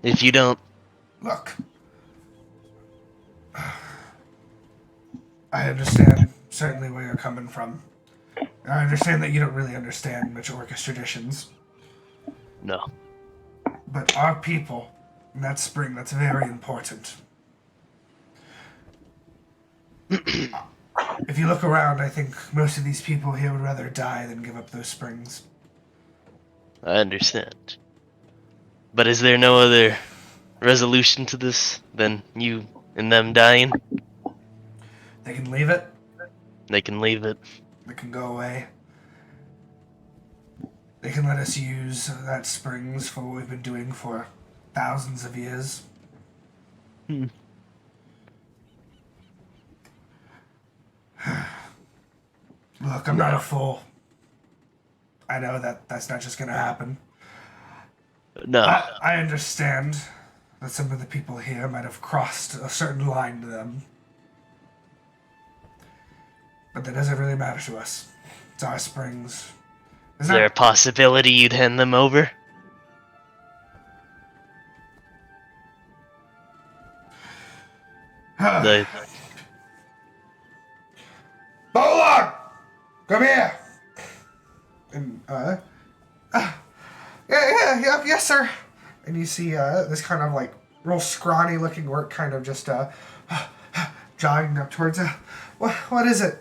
if you don't. look. I understand certainly where you're coming from. I understand that you don't really understand much Orcish traditions, No. but our people, in that spring, that's very important. If you look around, I think most of these people here would rather die than give up those springs. I understand. But is there no other resolution to this than you and them dying? They can leave it. They can leave it. They can go away. They can let us use that springs for what we've been doing for thousands of years. Hmm. Look, I'm not a fool. I know that that's not just gonna happen. No. I understand that some of the people here might have crossed a certain line to them. But that doesn't really matter to us. It's our springs. Is there a possibility you'd hand them over? The Bolog! Come here! And, yes, sir. And you see, this kind of, like, real scrawny looking orc kind of just, jogging up towards, what is it?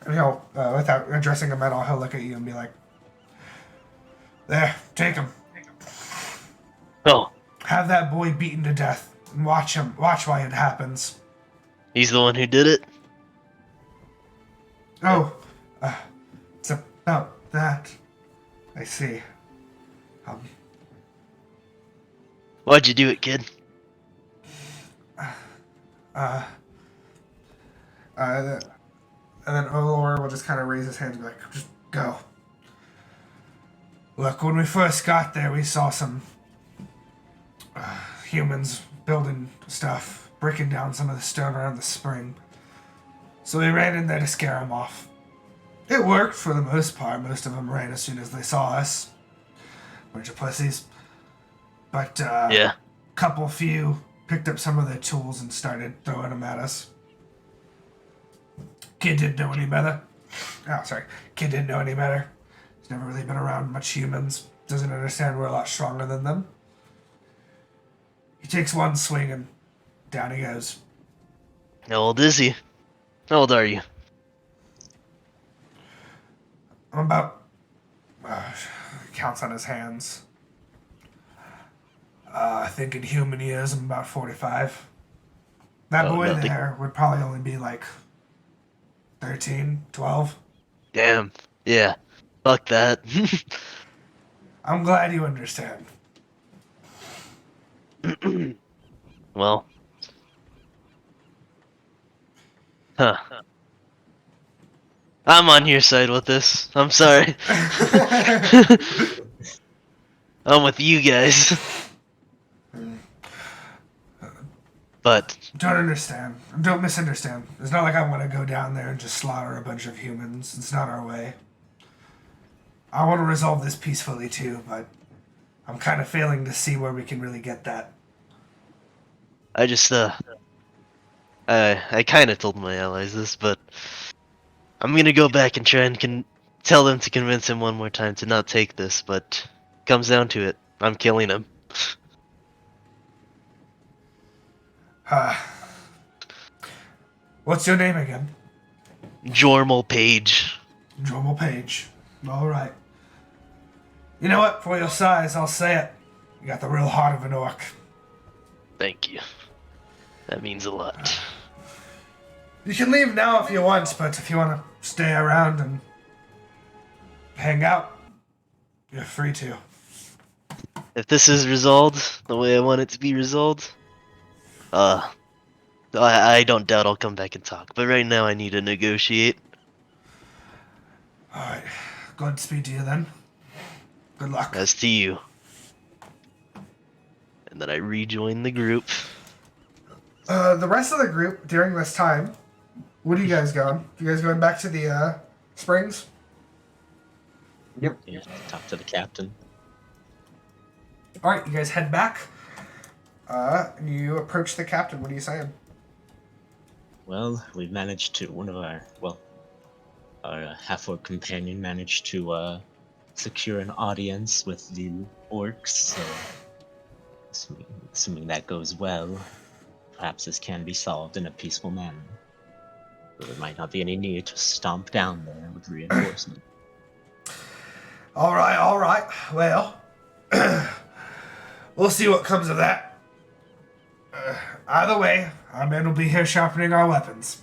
And he'll, without addressing him at all, he'll look at you and be like, there, take him. Oh, Have that boy beaten to death, and watch why it happens. he's the one who did it? Oh, it's about that. I see. Why'd you do it, kid? And then Olor will just kind of raise his hand and be like, just go. Look, when we first got there, we saw some humans building stuff, breaking down some of the stone around the spring. So we ran in there to scare them off. It worked for the most part. Most of them ran as soon as they saw us. Bunch of pussies. But Yeah. few picked up some of their tools and started throwing them at us. Kid didn't know any better. Oh, sorry. Kid didn't know any better. He's never really been around much humans. Doesn't understand we're a lot stronger than them. He takes one swing and down he goes. How old is he? How old are you? I'm about... counts on his hands. I think in human years I'm about 45. That Oh, boy nothing. there would probably only be like 13, 12. Damn. Yeah. Fuck that. I'm glad you understand. Well. Huh. I'm on your side with this. I'm sorry. I'm with you guys. But Don't misunderstand. It's not like I want to go down there and just slaughter a bunch of humans. It's not our way. I want to resolve this peacefully too, but I'm kind of failing to see where we can really get that. I just I kind of told my allies this, but I'm gonna go back and try and tell them to convince him one more time to not take this, but comes down to it, I'm killing him. What's your name again? Jourmal Paej. Jourmal Paej. All right. You know what? For your size, I'll say it. You got the real heart of an orc. Thank you. That means a lot. You can leave now if you want, but if you want to stay around and hang out, you're free to. If this is resolved the way I want it to be resolved, I don't doubt I'll come back and talk. But right now I need to negotiate. Alright. Godspeed to you then. Good luck. As to you. And then I rejoin the group. The rest of the group, during this time, what are you guys going? You guys going back to the, springs? Yep. Yeah, talk to the captain. Alright, you guys head back. And you approach the captain. What are you saying? Well, we've managed to, our half-orc companion managed to secure an audience with the orcs, so assuming that goes well, perhaps this can be solved in a peaceful manner. But there might not be any need to stomp down there with reinforcement. Alright. Well, we'll see what comes of that. Either way, our men will be here sharpening our weapons.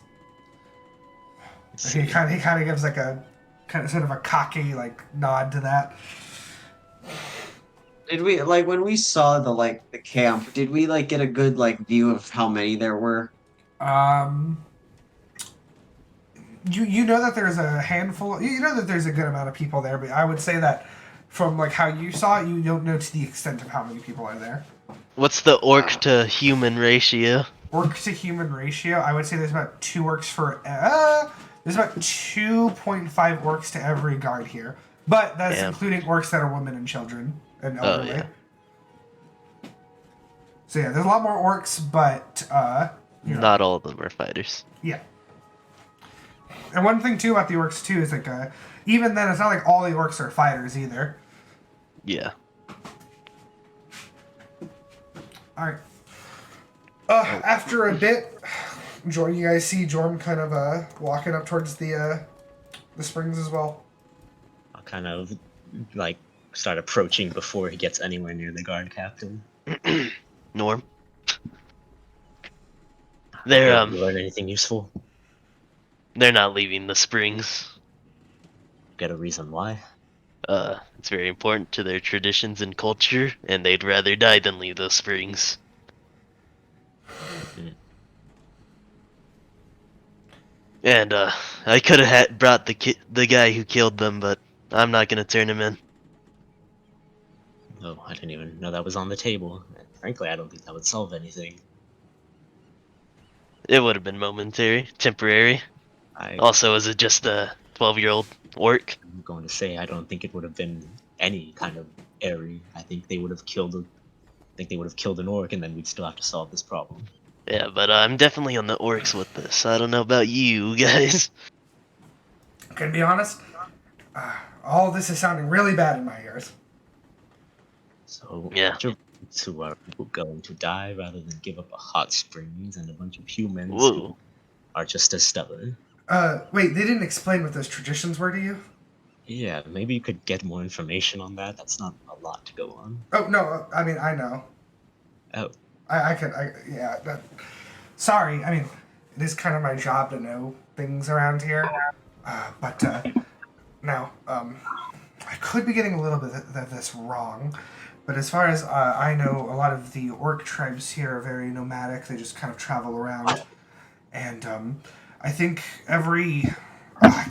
He kind of gives like a sort of a cocky like nod to that. Did we when we saw the camp? Did we get a good view of how many there were? You know that there's a handful. You know that there's a good amount of people there, but I would say that from like how you saw it, you don't know to the extent of how many people are there. What's the orc to human ratio? Orc to human ratio, I would say there's about 2 orcs for. There's about 2.5 orcs to every guard here, but that's Damn. including orcs that are women and children and Oh, elderly. yeah. So yeah, there's a lot more orcs, but you know, Not all of them are fighters. yeah. And one thing too about the orcs too is like even then it's not like all the orcs are fighters either. Yeah. All right. After a bit, you guys see Jorm kind of walking up towards the springs as well. I'll kind of like start approaching before he gets anywhere near the guard captain. Norm. They're You learn anything useful? they're not leaving the springs. Get a reason why? It's very important to their traditions and culture, and they'd rather die than leave those springs. And I could have brought the guy who killed them, but I'm not gonna turn him in. Oh, I didn't even know that was on the table. Frankly, I don't think that would solve anything. It would have been momentary, temporary. Also, is it just a 12-year-old orc? I'm going to say I don't think it would have been any kind of airy. I think they would have killed an orc, and then we'd still have to solve this problem. Yeah, but I'm definitely on the orcs with this. I don't know about you guys. Can be honest, all this is sounding really bad in my ears. So Yeah. who are going to die rather than give up a hot springs and a bunch of humans Whoa. who are just as stubborn. Wait, they didn't explain what those traditions were to you? Yeah, maybe you could get more information on that. That's not a lot to go on. Oh no, I mean I know. Oh, Sorry, I mean it is kind of my job to know things around here, but now I could be getting a little bit of this wrong. But as far as I know, a lot of the orc tribes here are very nomadic. They just kind of travel around. And I think I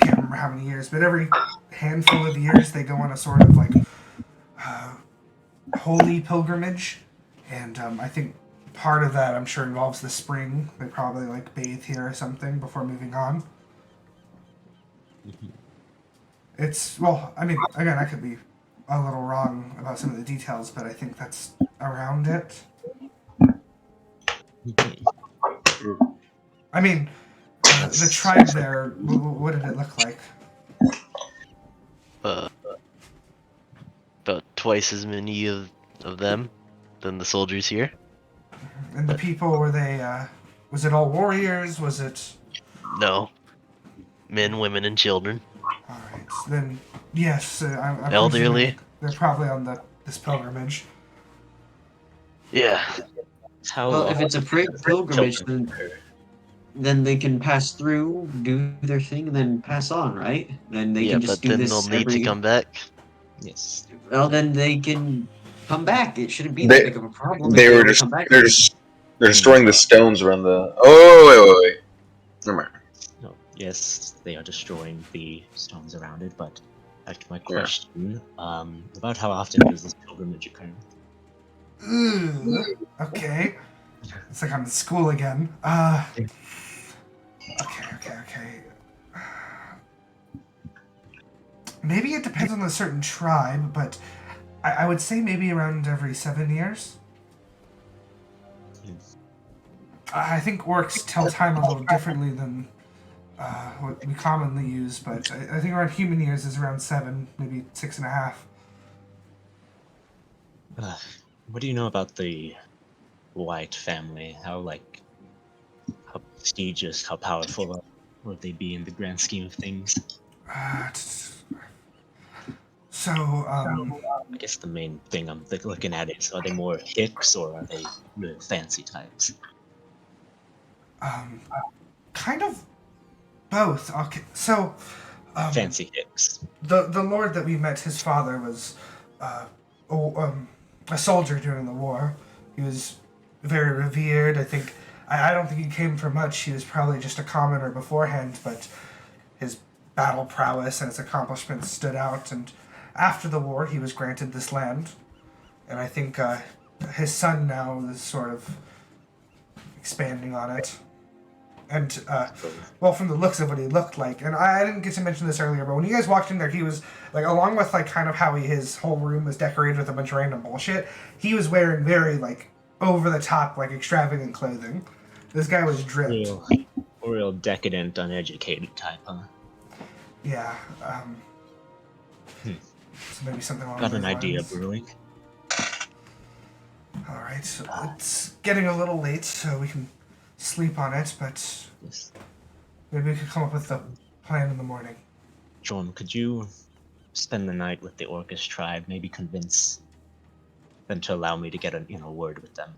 can't remember how many years, but every handful of years they go on a sort of like holy pilgrimage. And I think part of that, I'm sure, involves the spring. They probably like bathe here or something before moving on. It's, well, I mean, again, I could be a little wrong about some of the details, but I think that's around it. I mean, the tribe there, what did it look like? About twice as many of them than the soldiers here. And the people, were they, was it all warriors? Was it... No. Men, women, and children. Alright, then, yes, I'm Elderly. presuming they're probably on this pilgrimage. Yeah. Well, if it's a pilgrimage, then they can pass through, do their thing, and then pass on, right? Then they can just but do then this they'll need every... to come back. yes. Well, then they can come back. It shouldn't be that big of a problem. if They were wanna just come back. they're destroying the stones around the. Oh wait. Never mind. No, yes, they are destroying the stones around it, but back to my question, about how often does this pilgrimage occur? Ooh, okay. It's like I'm in school again. Okay. Maybe it depends on a certain tribe, but I would say maybe around every 7 years. I think orcs tell time a little differently than what we commonly use, but I think around human years is around 7, maybe 6.5. What do you know about the White family? How prestigious, how powerful would they be in the grand scheme of things? I guess the main thing I'm looking at is, are they more hicks or are they really fancy types? Kind of both. Okay, so Fancy hicks. the lord that we met, his father was a soldier during the war. He was very revered. I don't think he came for much. He was probably just a commoner beforehand, but his battle prowess and his accomplishments stood out. And after the war, he was granted this land, and I think his son now is sort of expanding on it. And, well, from the looks of what he looked like, and I didn't get to mention this earlier, but when you guys walked in there, he was, like, along with, like, kind of how his whole room was decorated with a bunch of random bullshit, he was wearing very, like, over-the-top, like, extravagant clothing. This guy was dripped. Real decadent, uneducated type, huh? Yeah, so maybe something along Got those an idea lines. brewing. Alright, so it's getting a little late, so we can sleep on it, but Yes. maybe we could come up with a plan in the morning. John, could you spend the night with the Orcish tribe? Maybe convince them to allow me to get a word with them,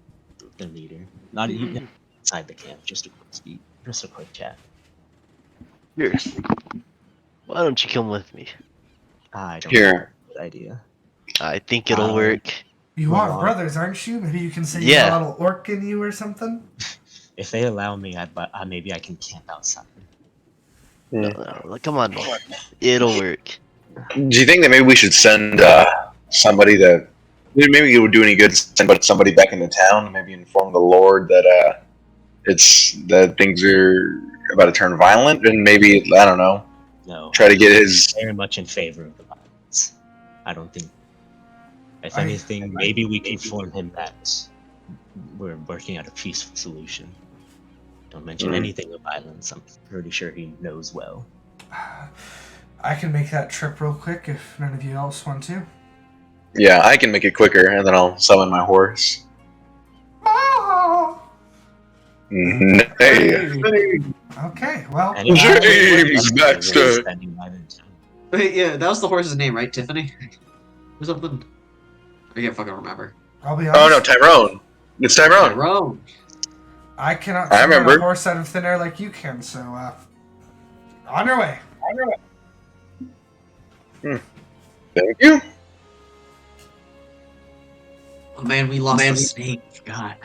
their leader. Not even inside the camp, just a quick speak, just a quick chat. Sure. Why don't you come with me? I don't Here. think that's a good idea. I think it'll work. You Well, are brothers, aren't you? Maybe you can say Yeah. you got a little orc in you or something? If they allow me, maybe I can camp outside. Come on. It'll work. Do you think that maybe we should send somebody that maybe it would do any good to send somebody back into town, maybe inform the Lord that that things are about to turn violent, and maybe I don't know, No, try to get his. very much in favor of the violence. I don't think. If I- anything, maybe we can inform him that we're working out a peaceful solution. Don't mention anything of violence. I'm pretty sure he knows well. I can make that trip real quick if none of you else want to. Yeah, I can make it quicker, and then I'll summon my horse. Oh! Hey. Okay, well, And if James we're Baxter. spending night in town. Wait, yeah, that was the horse's name, right? Tiffany? Or something? I can't fucking remember. I'll be honest. Oh no, Tyrone. It's Tyrone. Tyrone. I cannot I summon a remember. horse out of thin air like you can, so, on your way. Thank you. Oh man, we lost the snake. God.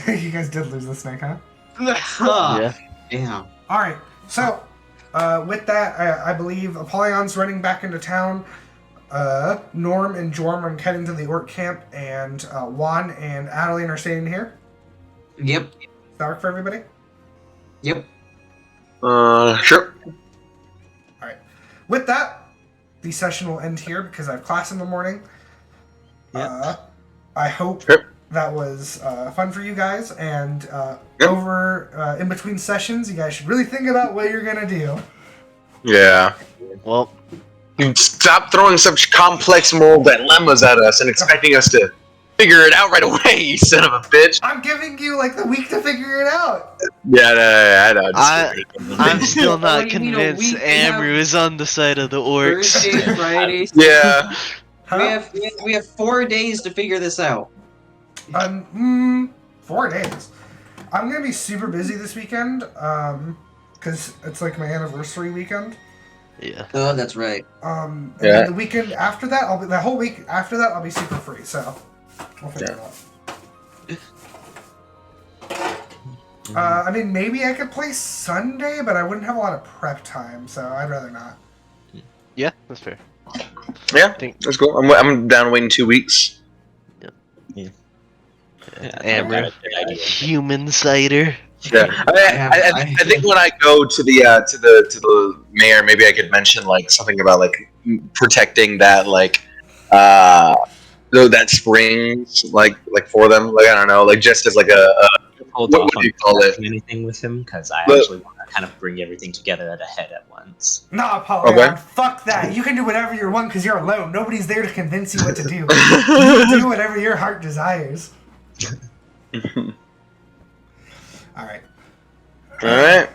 You guys did lose the snake, huh? Yeah. Damn. Alright, so, with that, I believe Apollyon's running back into town. Norm and Jorm are heading to the orc camp, and Juan and Adaline are staying here. Yep. Does that work for everybody? Yep. Sure. Alright. With that, the session will end here because I have class in the morning. I hope Yep. that was fun for you guys, and Yep. over in between sessions, you guys should really think about what you're gonna do. Yeah. Well, Stop throwing such complex moral dilemmas at us and expecting us to figure it out right away, you son of a bitch. I'm giving you like the week to figure it out. Yeah, I know. I'm still What not do you mean, a convinced week? We have Amru is on the side of the orcs. Thursday, Friday. Yeah. Huh? We have 4 days to figure this out. 4 days. I'm gonna be super busy this weekend, because it's like my anniversary weekend. Yeah. Oh, that's right. And Yeah. then the weekend after that, the whole week after that, I'll be super free. So we'll figure it out. I mean, maybe I could play Sunday, but I wouldn't have a lot of prep time, so I'd rather not. Yeah, that's fair. Yeah, Think- that's cool. I'm down waiting 2 weeks. Amru, human cider. Yeah, I think when I go to the mayor, maybe I could mention like something about like protecting that that springs like for them, like I don't know, like just as like Hold what off do on you call it? discussing anything with him because I But- actually want to kind of bring everything together at a head at once. Nah, Apollyon, Okay. fuck that. You can do whatever you want because you're alone. Nobody's there to convince you what to do. You can do whatever your heart desires. All right. All right.